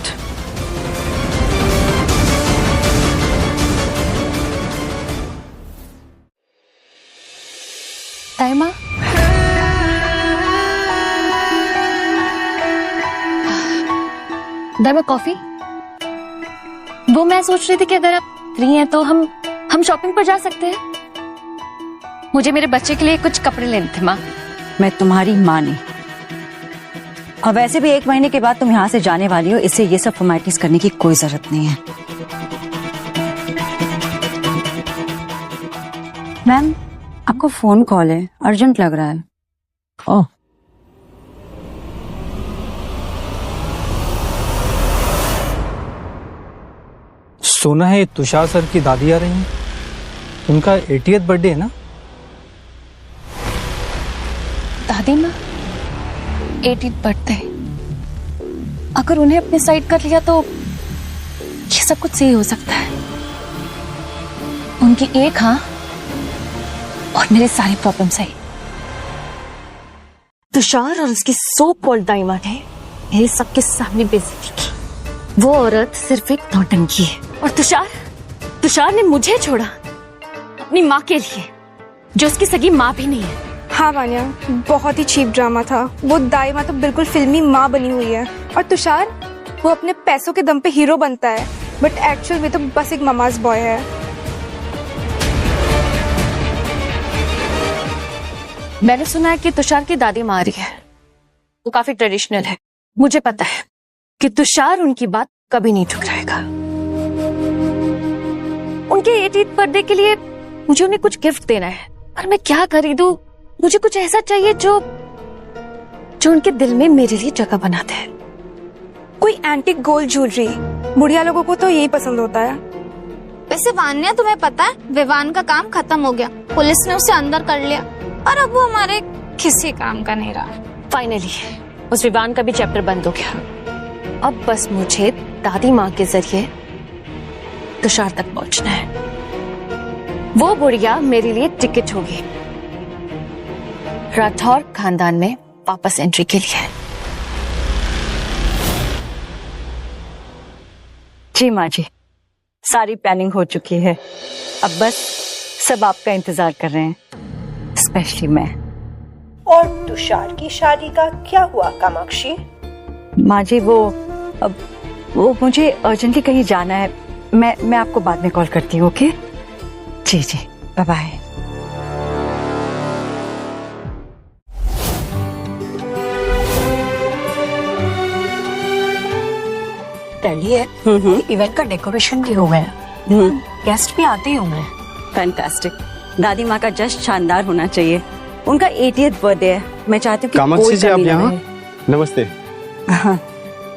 ताईमा, दाइमा कॉफी। वो मैं सोच रही थी कि अगर आप फ्री हैं तो हम शॉपिंग पर जा सकते हैं। मुझे मेरे बच्चे के लिए कुछ कपड़े लेने थे माँ। मैं तुम्हारी माँ नहीं, और वैसे भी 1 महीने के बाद तुम यहाँ से जाने वाली हो, इससे ये सब फॉर्मेलिटीज करने की कोई जरूरत नहीं है। मैम, आपको फोन कॉल है, अर्जेंट लग रहा है। ओह, सुना है तुषार सर की दादी आ रही हैं, उनका 80th बर्थडे है ना? दादी माँ 80th बर्थडे, अगर उन्हें अपने साइड कर लिया तो ये सब कुछ सही हो सकता है। उनकी एक हाँ और मेरे सारी प्रॉब्लम सही। तुषार और उसकी सो कॉल्ड दाइमा ने मेरे सबके सामने बेइज्जती की। वो औरत सिर्फ एक नौटंकी है, और तुषार ने मुझे छोड़ा अपनी माँ के लिए, जो उसकी सगी माँ भी नहीं है। हाँ वान्या, बहुत ही चीप ड्रामा था। वो दाइमा तो बिल्कुल फिल्मी माँ बनी हुई है, और तुषार वो अपने पैसों के दम पे हीरो बनता है, बट एक्चुअल में तो बस एक ममाज बॉय है। मैंने सुना है कि तुषार की दादी माँ आ रही है, वो काफी ट्रेडिशनल है। मुझे पता है कि तुषार उनकी बात कभी नहीं ठुकराएगा। उनके 80th बर्थडे के लिए मुझे उन्हें कुछ गिफ्ट देना है, पर मैं क्या खरीदूं? मुझे कुछ ऐसा चाहिए जो उनके दिल में मेरे लिए जगह बना दे। कोई एंटीक गोल्ड ज्वेलरी, बुढ़िया लोगों को तो यही पसंद होता है। वैसे वान्या, तुम्हें पता है विवान का काम खत्म हो गया, पुलिस ने उसे अंदर कर लिया और अब वो हमारे किसी काम का नहीं रहा। फाइनली उस विवान का भी चैप्टर बंद हो गया। अब बस मुझे दादी माँ के जरिए तुषार तक पहुंचना है। वो बुढ़िया मेरे लिए टिकट होगी राठौर खानदान में वापस एंट्री के लिए। जी माँ जी, सारी प्लानिंग हो चुकी है, अब बस सब आपका इंतजार कर रहे हैं, स्पेशली मैं। और तुषार की शादी का क्या हुआ कामाक्षी? माँ जी, वो मुझे अर्जेंटली कहीं जाना है, मैं आपको बाद में कॉल करती हूँ। ओके जी जी, बाय बाय। इवेंट का डेकोरेशन भी हो गया, गेस्ट भी आते ही होंगे। फैंटास्टिक। दादी माँ का जश्न शानदार होना चाहिए, उनका 80th बर्थडे है। मैं चाहती हूँ कि कामाक्षी जी, आप यहाँ? रहे। नमस्ते। हाँ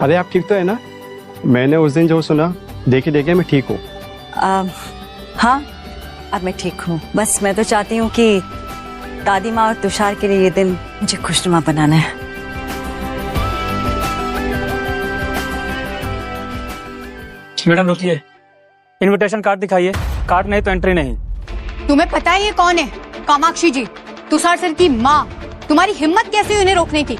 अरे आप ठीक तो है ना? मैंने उस दिन जो सुना, देखे मैं ठीक हूँ। हाँ, अब मैं ठीक हूँ। बस मैं तो चाहती हूँ कि दादी माँ और तुषार के लिए ये दिन मुझे खुशनुमा बनाना है। मैडम रुकिए, इनविटेशन कार्ड दिखाइए, कार्ड नहीं तो एंट्री नहीं। तुम्हें पता है ये कौन है? कामाक्षी जी, तुषार सर की माँ। तुम्हारी हिम्मत कैसे हुई उन्हें रोकने की?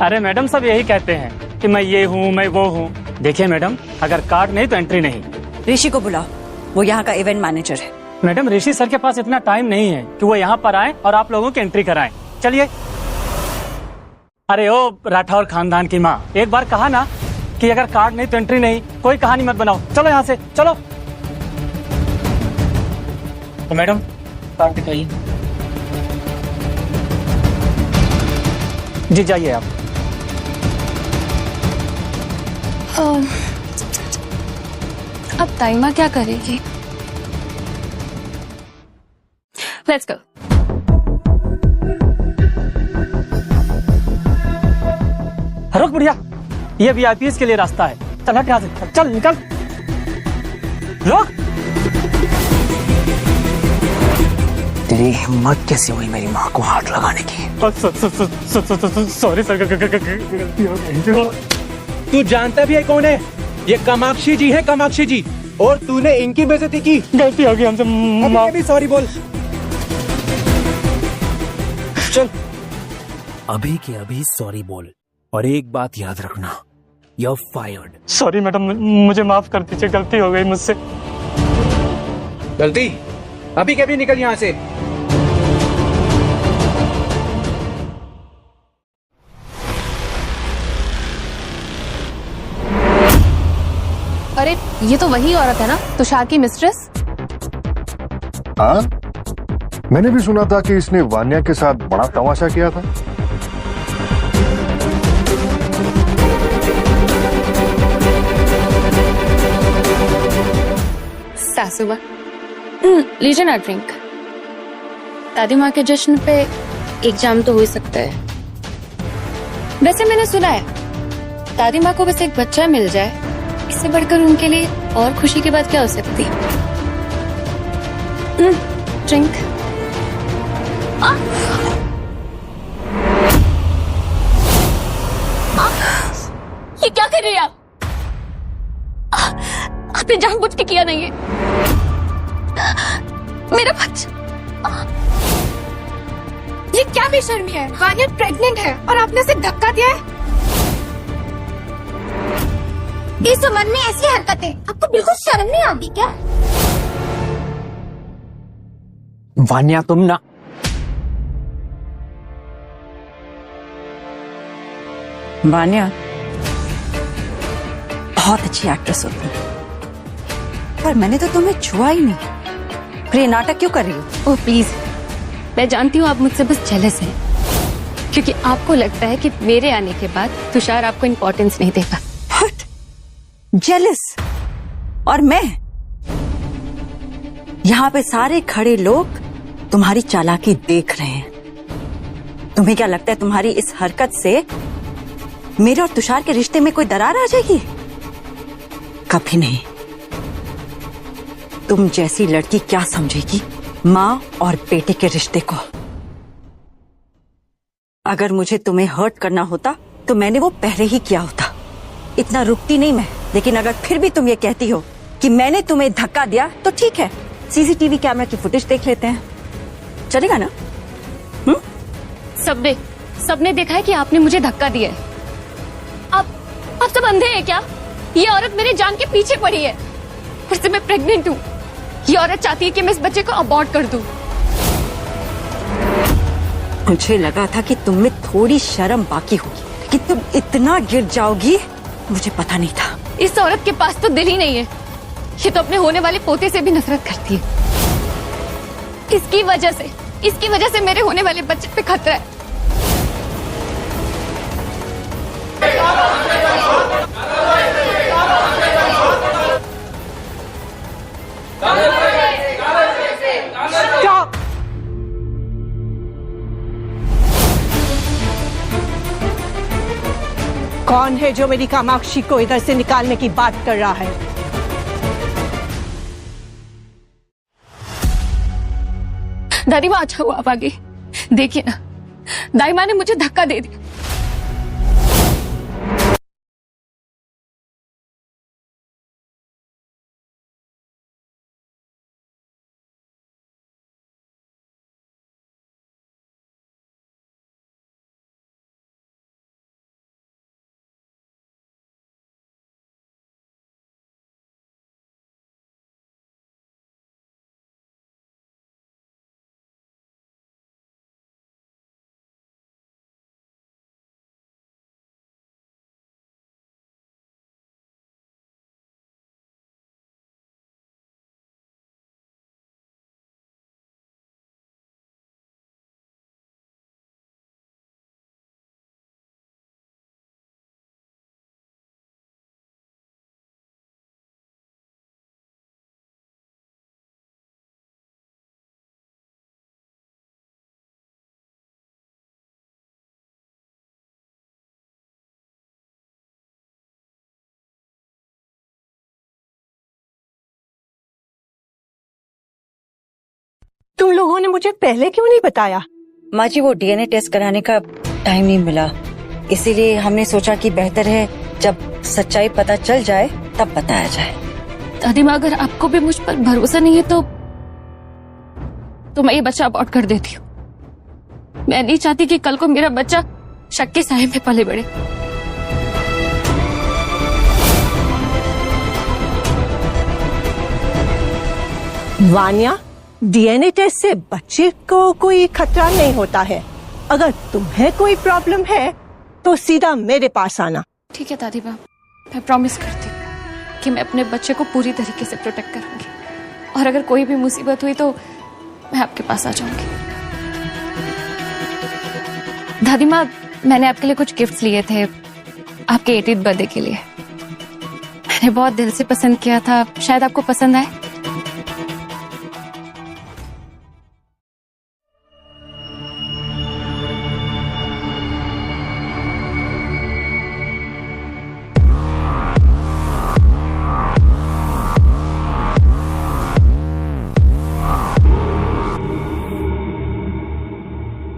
अरे मैडम, सब यही कहते हैं कि मैं ये हूँ, मैं वो हूँ, देखिए मैडम, अगर कार्ड नहीं तो एंट्री नहीं। ऋषि को बुलाओ, वो यहाँ का इवेंट मैनेजर है। मैडम, ऋषि सर के पास इतना टाइम नहीं है कि वो यहाँ पर आए और आप लोगों की एंट्री कराएं। चलिए। अरे ओ राठौर खानदान की माँ, एक बार कहा ना कि अगर कार्ड नहीं तो एंट्री नहीं। कोई कहानी मत बनाओ, चलो यहाँ से चलो। तो मैडम कार्ड दिखाइए। जी जाइए आप। अब ताइमा क्या करेगी? Let's go. रुक बुढ़िया, ये वीआईपीएस के लिए रास्ता है। चल हट यहाँ से, चल निकल। रुक। तेरी हिम्मत कैसे हुई मेरी माँ को हाथ लगाने की? सॉरी सर, गलती हो गई। तू जानता भी है कौन है? ये कामाक्षी जी है, कामाक्षी जी। और तूने इनकी बेइज्जती की। गलती हो गई हमसे, अभी भी सॉरी बोल। चल। अभी के अभी सॉरी बोल, और एक बात याद रखना, you're fired। सॉरी मैडम, मुझे माफ कर दीजिए, गलती हो गई मुझसे। गलती? अभी के अभी निकल यहाँ से। अरे ये तो वही औरत है ना, तुषार की मिस्ट्रेस। हाँ, मैंने भी सुना था कि इसने वान्या के साथ बड़ा तमाशा किया था। सासुबा, लीजिए ना ड्रिंक। दादी माँ के जश्न पे एक जाम तो हो ही सकता है। वैसे मैंने सुना है दादी माँ को बस एक बच्चा मिल जाए, इससे बढ़कर उनके लिए और खुशी की बात क्या हो सकती। ड्रिंक। ये क्या कर रही है आप? आपने जानबूझ के किया नहीं है। मेरा बच्चा। ये क्या बेशर्मी है? वान्या प्रेग्नेंट है और आपने उसे धक्का दिया है। इस उम्र में ऐसी हरकतें, आपको बिल्कुल शर्म नहीं आती क्या? वान्या तुम ना। वान्या बहुत अच्छी एक्ट्रेस होती है, पर मैंने तो तुम्हें छुआ ही नहीं। फिर ये नाटक क्यों कर रही हो? ओह प्लीज, मैं जानती हूँ आप मुझसे बस जेलस हैं, क्योंकि आपको लगता है कि मेरे आने के बाद तुषार आपको इम्पोर्टेंस नहीं देगा। जेलस? और मैं? यहाँ पे सारे खड़े लोग तुम्हारी चालाकी देख रहे हैं। तुम्हें क्या लगता है तुम्हारी इस हरकत से मेरे और तुषार के रिश्ते में कोई दरार आ जाएगी? कभी नहीं। तुम जैसी लड़की क्या समझेगी माँ और बेटे के रिश्ते को? अगर मुझे तुम्हें हर्ट करना होता तो मैंने वो पहले ही किया होता। इतना रुकती नहीं मैं, लेकिन अगर फिर भी तुम ये कहती हो कि मैंने तुम्हें धक्का दिया तो ठीक है, सीसीटीवी कैमरा की फुटेज देख लेते हैं, चलेगा ना? सबने देखा है कि आपने मुझे धक्का दिया है। आप सब अंधे हैं क्या? ये औरत मेरे जान के पीछे पड़ी है, फिर से मैं प्रेग्नेंट हूँ। ये औरत चाहती है कि मैं इस बच्चे को अबॉर्ट कर दूं। मुझे लगा था कि तुम में थोड़ी शर्म बाकी होगी, लेकिन तुम इतना गिर जाओगी मुझे पता नहीं था। इस औरत के पास तो दिल ही नहीं है, ये तो अपने होने वाले पोते से भी नफरत करती है। इसकी वजह से मेरे होने वाले बच्चे पे खतरा है। क्या? कौन है जो मेरी कामाक्षी को इधर से निकालने की बात कर रहा है? दादी माँ, अच्छा हुआ आप आ गई। देखिए ना, दाई माँ ने मुझे धक्का दे दिया। तुम लोगों ने मुझे पहले क्यों नहीं बताया? माँ जी, वो डीएनए टेस्ट कराने का टाइम नहीं मिला, इसीलिए हमने सोचा कि बेहतर है जब सच्चाई पता चल जाए तब बताया जाए। दादी माँ, अगर आपको भी मुझ पर भरोसा नहीं है तो मैं ये बच्चा अबॉर्ट कर देती हूँ। मैं नहीं चाहती कि कल को मेरा बच्चा शक के साए में पले बढ़े। वानिया, डीएनए टेस्ट से बच्चे को कोई खतरा नहीं होता है। अगर तुम्हें कोई प्रॉब्लम है तो सीधा मेरे पास आना। ठीक है दादी माँ, मैं प्रॉमिस करती हूँ कि मैं अपने बच्चे को पूरी तरीके से प्रोटेक्ट करूंगी, और अगर कोई भी मुसीबत हुई तो मैं आपके पास आ जाऊंगी। दादी माँ, मैंने आपके लिए कुछ गिफ्ट्स लिए थे आपके 80th बर्थडे के लिए। मैंने बहुत दिल से पसंद किया था, शायद आपको पसंद आए।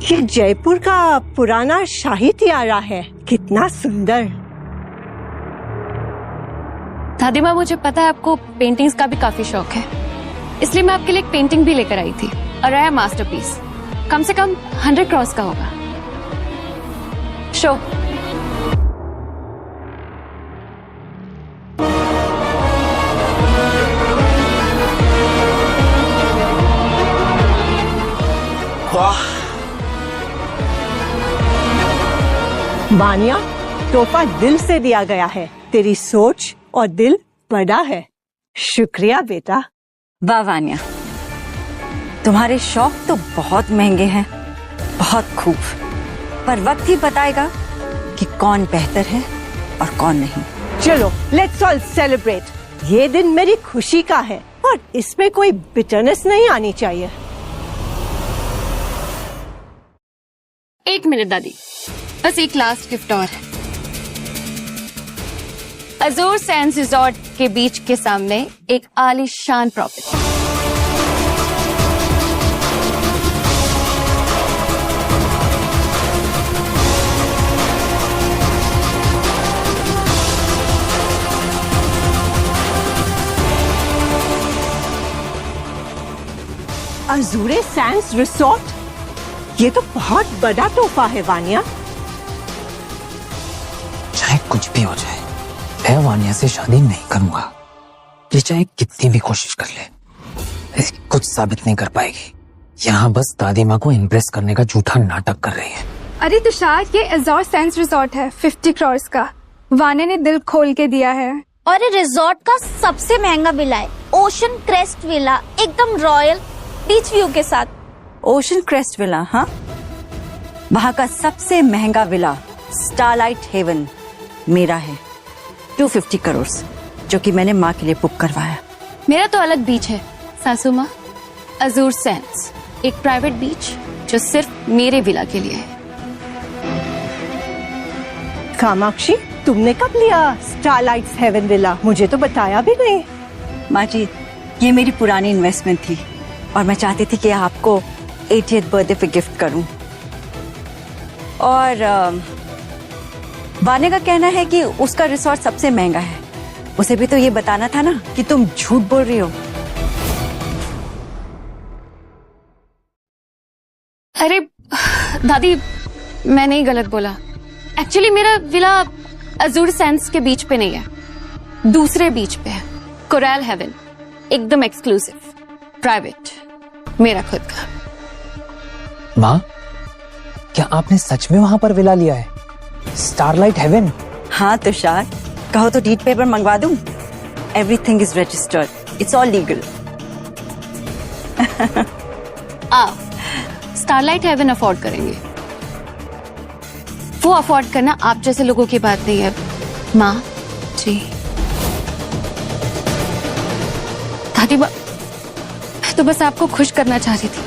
ये जयपुर का पुराना शाही तियारा है, कितना सुंदर। दादी माँ, मुझे पता है आपको पेंटिंग्स का भी काफी शौक है, इसलिए मैं आपके लिए एक पेंटिंग भी लेकर आई थी। और रहा मास्टरपीस, कम से कम 100 क्रॉस का होगा। शो वानिया, तोहफा दिल से दिया गया है। तेरी सोच और दिल बड़ा है। शुक्रिया बेटा। वाह वानिया, तुम्हारे शौक तो बहुत महंगे हैं, बहुत खूब, पर वक्त ही बताएगा कि कौन बेहतर है और कौन नहीं। चलो, लेट्स ऑल सेलिब्रेट। ये दिन मेरी खुशी का है और इसमें कोई बिटरनेस नहीं आनी चाहिए। एक मिनट दादी, बस एक लास्ट गिफ्ट और है। अजूर सैंड्स रिजॉर्ट के बीच के सामने एक आलीशान प्रॉपर्टी। अजूरे सैंड्स रिसोर्ट, ये तो बहुत बड़ा तोहफा है वानिया। चाहे कुछ भी हो जाए, मैं वानिया से शादी नहीं करूंगा। ये चाहे कितनी भी कोशिश कर ले, कुछ साबित नहीं कर पाएगी। यहाँ बस दादी माँ को इम्प्रेस करने का झूठा नाटक कर रही है। अरे तुषार, ये अजोर सैंड्स रिसोर्ट है 50 करोड़ का। वानिया ने दिल खोल के दिया है। और ये रिजॉर्ट का सबसे महंगा विला है, ओशन क्रेस्ट विला, एकदम रॉयल बीच व्यू के साथ। Ocean crest villa? हाँ, वहाँ का सबसे महंगा विला स्टारलाइट हेवन मेरा है, 250 करोड़, जो कि मैंने माँ के लिए बुक करवाया। मेरा तो अलग बीच है सासू माँ, अजूर सैंड्स, एक प्राइवेट बीच जो सिर्फ मेरे विला के लिए है। कामाक्षी, तुमने कब लिया स्टारलाइट हेवन विला? मुझे तो बताया भी नहीं। माँ जी, ये मेरी पुरानी इन्वेस्टमेंट थी और मैं चाहती थी कि आपको 80th बर्थडे पे गिफ्ट करूं। और वाने का कहना है कि उसका रिसोर्ट सबसे महंगा है। उसे भी तो ये बताना था ना कि तुम झूठ बोल रही हो। अरे दादी, मैं नहीं गलत बोला। एक्चुअली मेरा विला अजूर सैंड्स के बीच पे नहीं है, दूसरे बीच पे है, कोरल हेवन, एकदम एक्सक्लूसिव, प्राइवेट, मेरा खुद का। माँ, क्या आपने सच में वहां पर विला लिया है, स्टारलाइट हेवन? हाँ तुषार, कहो तो डीड पेपर मंगवा दूं। Everything is registered, it's all legal. Starlight Heaven afford करेंगे, वो अफोर्ड करना आप जैसे लोगों की बात नहीं है माँ जी। दादी माँ, मैं तो बस आपको खुश करना चाह रही थी,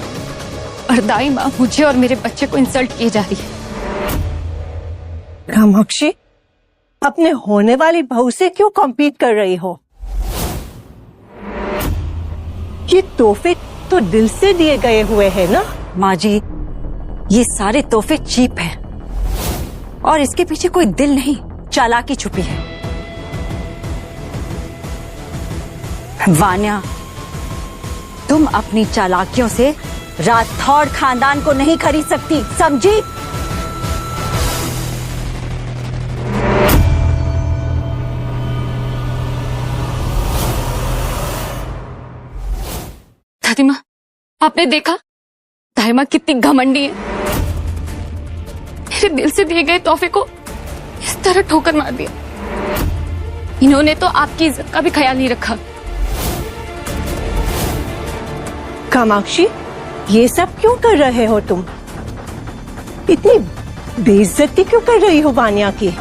और दाई माँ मुझे और मेरे बच्चे को इंसल्ट किए जा रही है। कामाक्षी, अपने होने वाली बहू से क्यों कॉम्पीट कर रही हो? ये तोहफे तो दिल से दिए गए हुए हैं ना। माँ जी, ये सारे तोहफे चीप हैं और इसके पीछे कोई दिल नहीं, चालाकी छुपी है। वान्या, तुम अपनी चालाकियों से राठौड़ खानदान को नहीं खरीद सकती, समझी? दादी माँ, आपने देखा दाई माँ कितनी घमंडी है। मेरे दिल से दिए गए तोहफे को इस तरह ठोकर मार दिया। इन्होंने तो आपकी इज्जत का भी ख्याल नहीं रखा। कामाक्षी, ये सब क्यों कर रहे हो तुम? इतनी बेइज्जती क्यों कर रही हो वान्या की?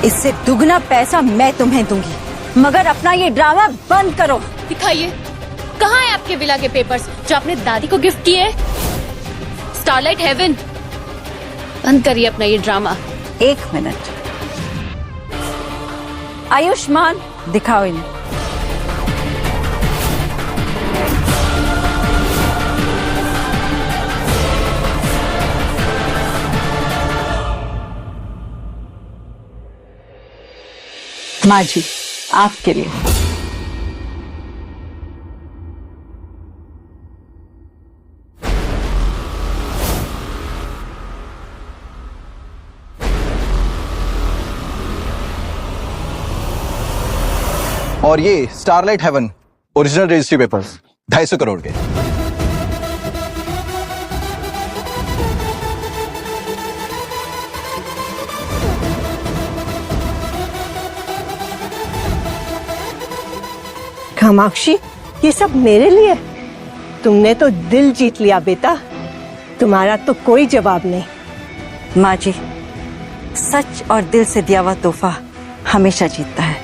इससे दुगना पैसा मैं तुम्हें दूंगी, मगर अपना ये ड्रामा बंद करो। दिखाइए, कहाँ है आपके विला के पेपर्स जो आपने दादी को गिफ्ट किए? स्टारलाइट हेवन, बंद करिए अपना ये ड्रामा। 1 मिनट, आयुष्मान, दिखाओ इन्हें। माँ जी, आपके लिए। और ये Starlight Heaven original registry papers 250 crore के। कामाक्षी, ये सब मेरे लिए? तुमने तो दिल जीत लिया बेटा, तुम्हारा तो कोई जवाब नहीं। माँ जी, सच और दिल से दिया हुआ तोहफा हमेशा जीतता है।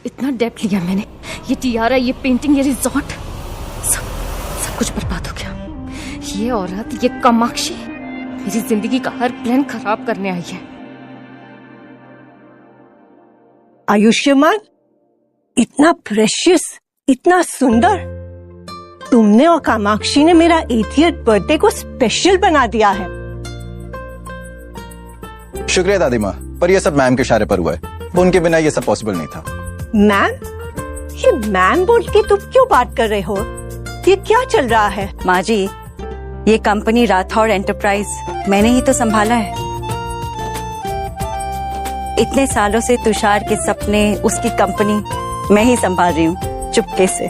इतना डेप्थ लिया मैंने, ये टियारा, ये पेंटिंग, ये रिजॉर्ट, सब कुछ बर्बाद हो गया। ये औरत, ये कामाक्षी मेरी जिंदगी का हर प्लान खराब करने आई है। आयुष्मान, इतना प्रेशियस, इतना सुंदर, तुमने और कामाक्षी ने मेरा 80th बर्थडे को स्पेशल बना दिया है। शुक्रिया दादी माँ, पर यह सब मैम के इशारे पर हुआ है। उनके बिना यह सब पॉसिबल नहीं था। मैम? ये मैम बोल के तुम क्यों बात कर रहे हो? ये क्या चल रहा है? माँ जी, ये कंपनी राठौड़ एंटरप्राइज मैंने ही तो संभाला है। इतने सालों से तुषार के सपने, उसकी कंपनी मैं ही संभाल रही हूँ, चुपके से।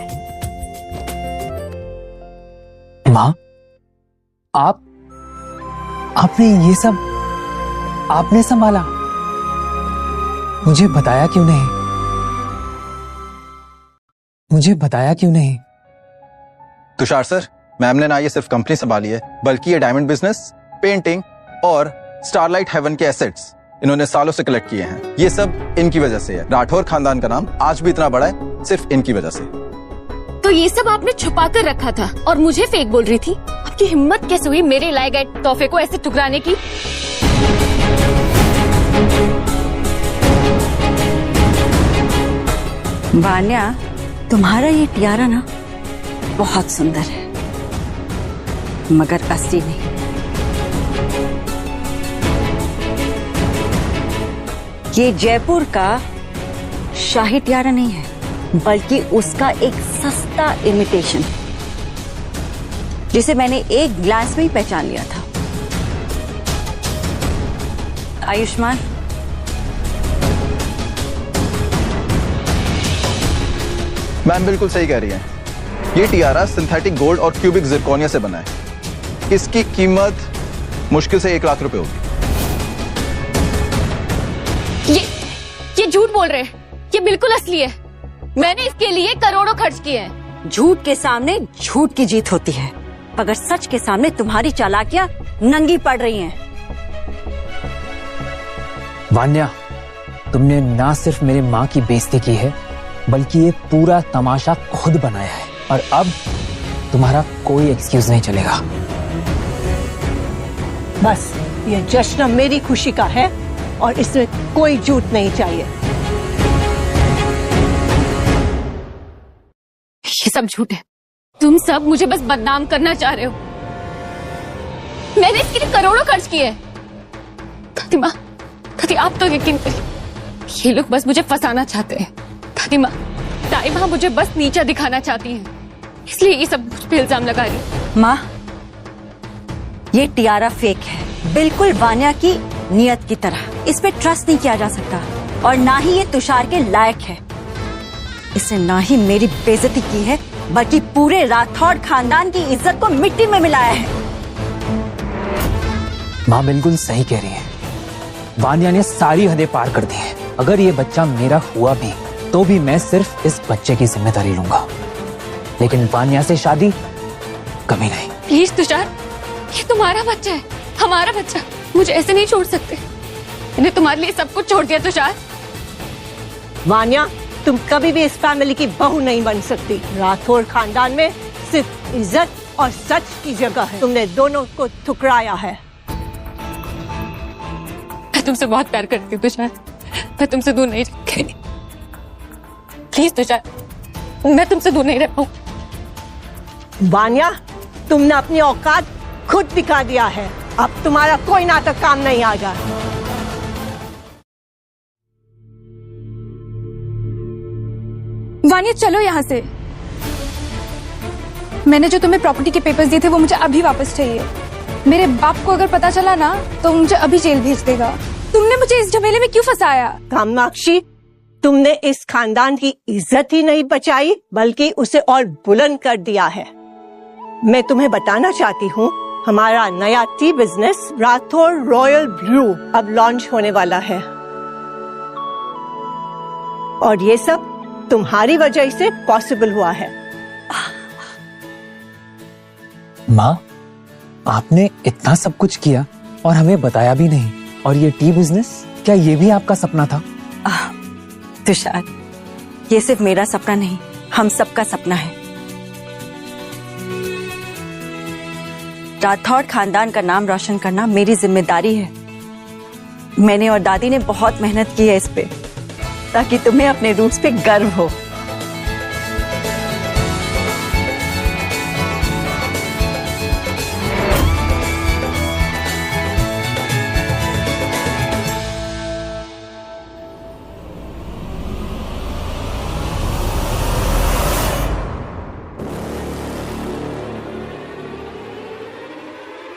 माँ, आपने ये सब आपने संभाला? मुझे बताया क्यों नहीं? मुझे बताया क्यों नहीं? तुषार सर, मैम ने ना ये सिर्फ कंपनी संभाली है, बल्कि ये डायमंड बिजनेस, पेंटिंग और स्टारलाइट हेवन के एसेट्स इन्होंने सालों से कलेक्ट किए हैं। ये सब इनकी वजह से है। राठौर खानदान का नाम आज भी इतना बड़ा है सिर्फ इनकी वजह से। तो ये सब आपने छुपा कर रखा था और मुझे फेक बोल रही थी? आपकी हिम्मत कैसे हुई मेरे लाए गए तोहफे को ऐसे ठुकराने की? वान्या, तुम्हारा ये टियारा ना बहुत सुंदर है, मगर असली नहीं। ये जयपुर का शाही टियारा नहीं है, बल्कि उसका एक सस्ता इमिटेशन, जिसे मैंने एक ग्लांस में ही पहचान लिया था। आयुष्मान, मैम बिल्कुल सही कह रही है। ये टियारा सिंथेटिक गोल्ड और क्यूबिक जिरकोनिया से बना है। इसकी कीमत मुश्किल से 1 लाख रुपए होगी। ये झूठ बोल रहे हैं, ये बिल्कुल असली है। मैंने इसके लिए करोड़ों खर्च किए हैं। झूठ के सामने झूठ की जीत होती है, मगर सच के सामने तुम्हारी चालाकियां नंगी पड़ रही हैं। वान्या, तुमने ना सिर्फ मेरे माँ की बेइज्जती की है, बल्कि ये पूरा तमाशा खुद बनाया है, और अब तुम्हारा कोई एक्सक्यूज नहीं चलेगा। बस ये जश्न मेरी खुशी का है और इसमें कोई झूठ नहीं चाहिए। ये सब झूठ है। तुम सब मुझे बस बदनाम करना चाह रहे हो। मैंने इसके लिए करोड़ों खर्च किए। दादी माँ, दादी आप तो यकीन करिए, ये लोग बस मुझे फंसाना चाहते हैं। दादी माँ, दाई माँ मुझे बस नीचा दिखाना चाहती हैं, इसलिए ये सब मुझ पे इल्जाम लगा रही है। माँ, ये टियारा फेक है, बिल्कुल वान्या की नियत की तरह। इस पे ट्रस्ट नहीं किया जा सकता, और ना ही ये तुषार के लायक है। इसने ना ही मेरी बेइज्जती की है, बल्कि पूरे राठौड़ खानदान की इज्जत को मिट्टी में मिलाया है। माँ बिल्कुल सही कह रही है। वान्या ने सारी हदें पार कर दी हैं। अगर ये बच्चा मेरा हुआ भी तो भी मैं सिर्फ इस बच्चे की जिम्मेदारी लूंगा, लेकिन वान्या से शादी कभी नहीं। प्लीज तुषार, ये तुम्हारा बच्चा है, हमारा बच्चा। मुझे ऐसे नहीं छोड़ सकते। मैंने तुम्हारे लिए सब कुछ छोड़ दिया तुषार। वान्या, तुम कभी भी इस फैमिली की बहू नहीं बन सकती। राठौड़ खानदान में सिर्फ इज्जत और सच की जगह है। तुमने दोनों को ठुकराया है। मैं तुमसे बहुत प्यार करती हूँ तुषार, मैं तुमसे दूर नहीं रह सकती। प्लीज तुषार, मैं तुमसे दूर नहीं रह पाऊँ। वान्या, तुमने अपनी औकात खुद दिखा दिया है। अब तुम्हारा कोई नाटक काम नहीं आएगा। वान्या, चलो यहाँ से। मैंने जो तुम्हें प्रॉपर्टी के पेपर्स दिए थे वो मुझे अभी वापस चाहिए। मेरे बाप को अगर पता चला ना तो मुझे अभी जेल भेज देगा। तुमने मुझे इस झमेले में क्यों फंसाया? कामाक्षी, तुमने इस खानदान की इज्जत ही नहीं बचाई, बल्कि उसे और बुलंद कर दिया है। मैं तुम्हें बताना चाहती हूँ, हमारा नया tea business Rathore Royal Brew अब लॉन्च होने वाला है, और ये सब तुम्हारी वजह से पॉसिबल हुआ है। माँ, आपने इतना सब कुछ किया और हमें बताया भी नहीं। और ये टी बिजनेस, क्या ये भी आपका सपना था? तुषार, ये सिर्फ मेरा सपना नहीं, हम सबका सपना है। राठौड़ खानदान का नाम रोशन करना मेरी जिम्मेदारी है। मैंने और दादी ने बहुत मेहनत की है इस पे, ताकि तुम्हें अपने रूट्स पे गर्व हो।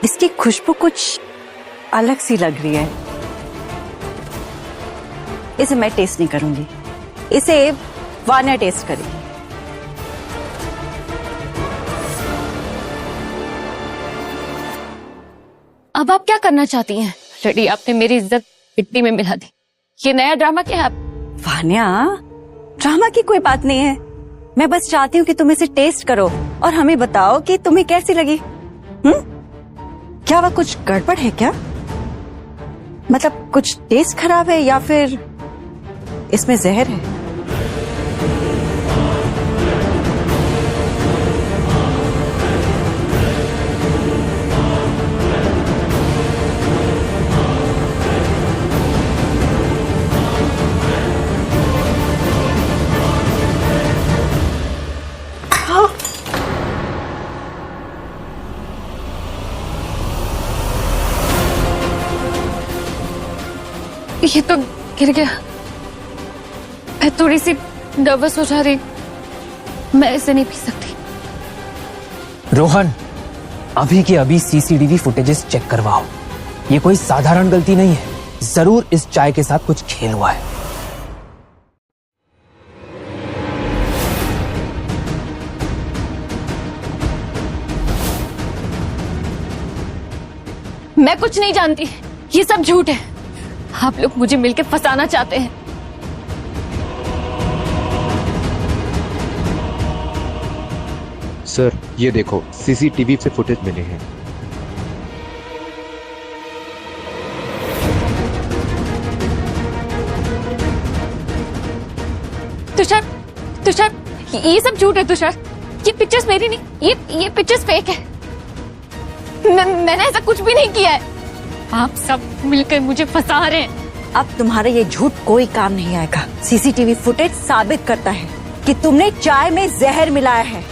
इसकी खुशबू कुछ अलग सी लग रही है। इसे मैं टेस्ट नहीं करूंगी, इसे वान्या टेस्ट करेगी। अब आप क्या करना चाहती हैं? रेडी, आपने मेरी इज्जत मिट्टी में मिला दी। ये नया ड्रामा क्या है? वान्या, ड्रामा की कोई बात नहीं है। मैं बस चाहती हूँ कि तुम इसे टेस्ट करो और हमें बताओ कि तुम्हें कैसी लगी। क्या वह कुछ गड़बड़ है क्या? मतलब कुछ टेस्ट खराब है या फिर इसमें जहर है? ये तो गिर गया। मैं थोड़ी सी नर्वस हो जा रही, मैं इसे नहीं पी सकती। रोहन, अभी के अभी सीसीटीवी फुटेजेस चेक करवाओ। ये कोई साधारण गलती नहीं है, जरूर इस चाय के साथ कुछ खेल हुआ है। मैं कुछ नहीं जानती, ये सब झूठ है। आप लोग मुझे मिलकर फंसाना चाहते हैं। सर ये देखो सीसीटीवी से फुटेज मिले हैं। तुषार, तुषार, ये सब झूठ है तुषार। ये पिक्चर्स मेरी नहीं, ये पिक्चर्स फेक है। मैंने ऐसा कुछ भी नहीं किया है। आप सब मिलकर मुझे फंसा रहे हैं। अब तुम्हारा ये झूठ कोई काम नहीं आएगा। सीसीटीवी फुटेज साबित करता है कि तुमने चाय में जहर मिलाया है।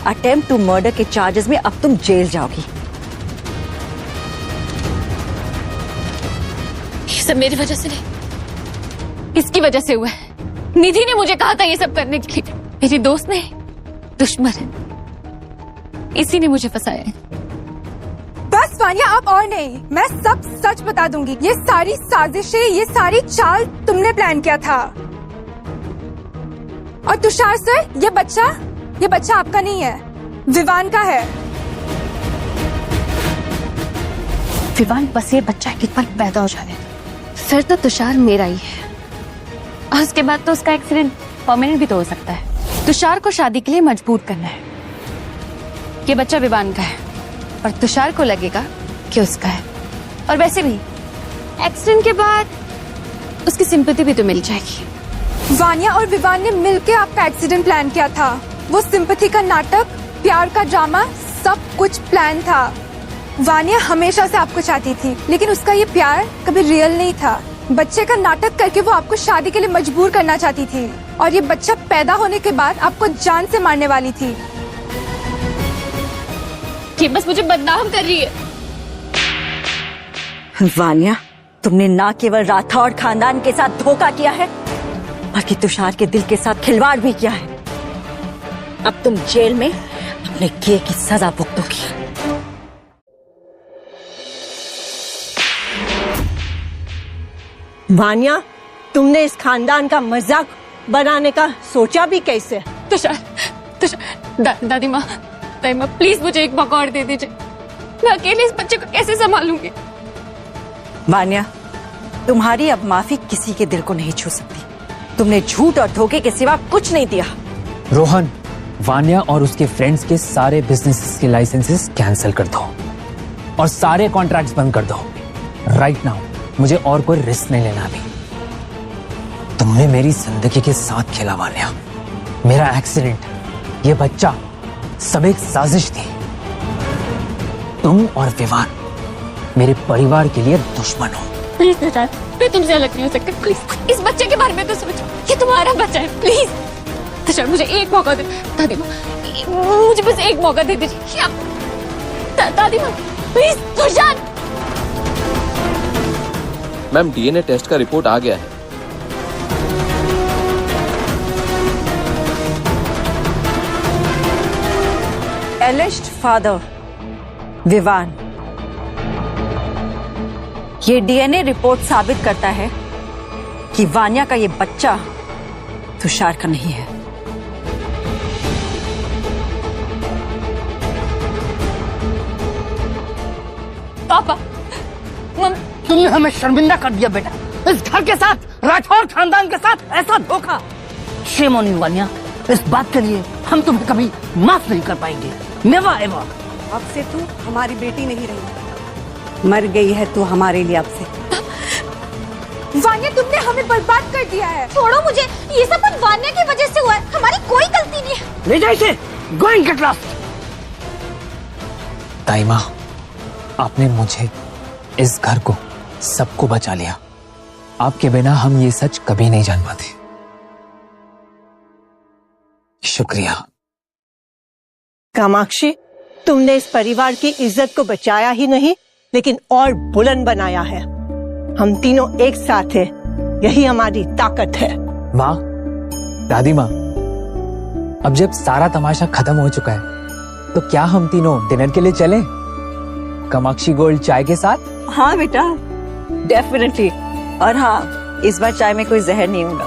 अटेम्प्ट टू मर्डर के चार्जेस में अब तुम जेल जाओगी। ये सब मेरी वजह से नहीं, इसकी वजह से हुआ है। निधि ने मुझे कहा था ये सब करने के लिए। मेरी दोस्त नहीं, दुश्मन है, इसी ने मुझे फंसाया है। बस वानिया, आप और नहीं, मैं सब सच बता दूंगी। ये सारी साजिशें, ये सारी चाल तुमने प्लान किया था। और तुषार सर, ये बच्चा आपका नहीं है, विवान का है। विवान बस ये बच्चा एक बार पैदा हो जाने दो, फिर तो तुषार मेरा ही है। और उसके बाद तो उसका एक्सीडेंट परमानेंट भी तो हो सकता है। तुषार को शादी के लिए मजबूर करना है। ये बच्चा विवान का है और तुषार को लगेगा कि उसका है। और वैसे भी एक्सीडेंट के बाद उसकी सिंपैथी भी तो मिल जाएगी। वानिया और विवान ने मिलकर आपका एक्सीडेंट प्लान किया था। वो सिंपैथी का नाटक, प्यार का ड्रामा, सब कुछ प्लान था। वानिया हमेशा से आपको चाहती थी, लेकिन उसका ये प्यार कभी रियल नहीं था। बच्चे का नाटक करके वो आपको शादी के लिए मजबूर करना चाहती थी। और ये बच्चा पैदा होने के बाद आपको जान से मारने वाली थी। ये बस मुझे बदनाम कर रही है। वानिया, तुमने ना केवल राठौड़ खानदान के साथ धोखा किया है, बल्कि तुषार के दिल के साथ खिलवाड़ भी किया है। अब तुम जेल में अपने किए की सजा भुगतोगी। वानिया, तुमने इस खानदान का मजाक बनाने का सोचा भी कैसे? तुषार, दादी माँ, प्लीज मुझे एक मौका और दे दीजिए। मैं अकेले इस बच्चे को कैसे संभालूंगी? वानिया, तुम्हारी अब माफी किसी के दिल को नहीं छू सकती। तुमने झूठ और धोखे के सिवा कुछ नहीं दिया। रोहन, वानिया और उसके फ्रेंड्स के सारे बिजनेसेस के लाइसेंसेस कैंसिल कर दो और सारे कॉन्ट्रैक्ट्स बंद कर दो राइट नाउ। मुझे और कोई रिस्क नहीं लेना अभी। तुमने मेरी जिंदगी के साथ खेला वानिया। मेरा एक्सीडेंट, ये बच्चा, सब एक साजिश थी। तुम और विवान मेरे परिवार के लिए दुश्मन हो। प्लीज तुषार, मैं तुमसे अलग नहीं हो सकती। प्लीज इस बच्चे के बारे में तो सोचो, ये तुम्हारा बच्चा है। प्लीज तुषार, मुझे एक मौका दे। दादी माँ, मुझे बस एक मौका दे दीजिए। दादी माँ, please Tushar. Ma'am, DNA test का रिपोर्ट आ गया है। एलिस्ट फादर विवान, ये डीएनए रिपोर्ट साबित करता है कि वानिया का ये बच्चा तुषार का नहीं है। पापा, तुमने हमें शर्मिंदा कर दिया बेटा। इस घर के साथ, राठौर खानदान के साथ ऐसा धोखा। Shame on you Vaniya. इस बात के लिए हम तुम्हें कभी माफ नहीं कर पाएंगे। Never ever. अब से तू हमारी बेटी नहीं रही, मर गई है तू हमारे लिए अब से। वानिया, तुमने हमें बर्बाद कर दिया है। छोड़ो मुझे, ये सब कुछ वानिया की वजह से हुआ है। हमारी कोई गलती नहीं है। ले जा इसे। Go and get lost. ताई माँ, आपने मुझे, इस घर को, सबको बचा लिया। आपके बिना हम ये सच कभी नहीं जान पाते। शुक्रिया। कामाक्षी, तुमने इस परिवार की इज्जत को बचाया ही नहीं, लेकिन और बुलंद बनाया है। हम तीनों एक साथ हैं, यही हमारी ताकत है। माँ, दादी माँ, अब जब सारा तमाशा खत्म हो चुका है, तो क्या हम तीनों डिनर के लिए चलें? कामाक्षी गोल्ड चाय के साथ? हाँ बेटा, डेफिनेटली। और हाँ, इस बार चाय में कोई जहर नहीं होगा।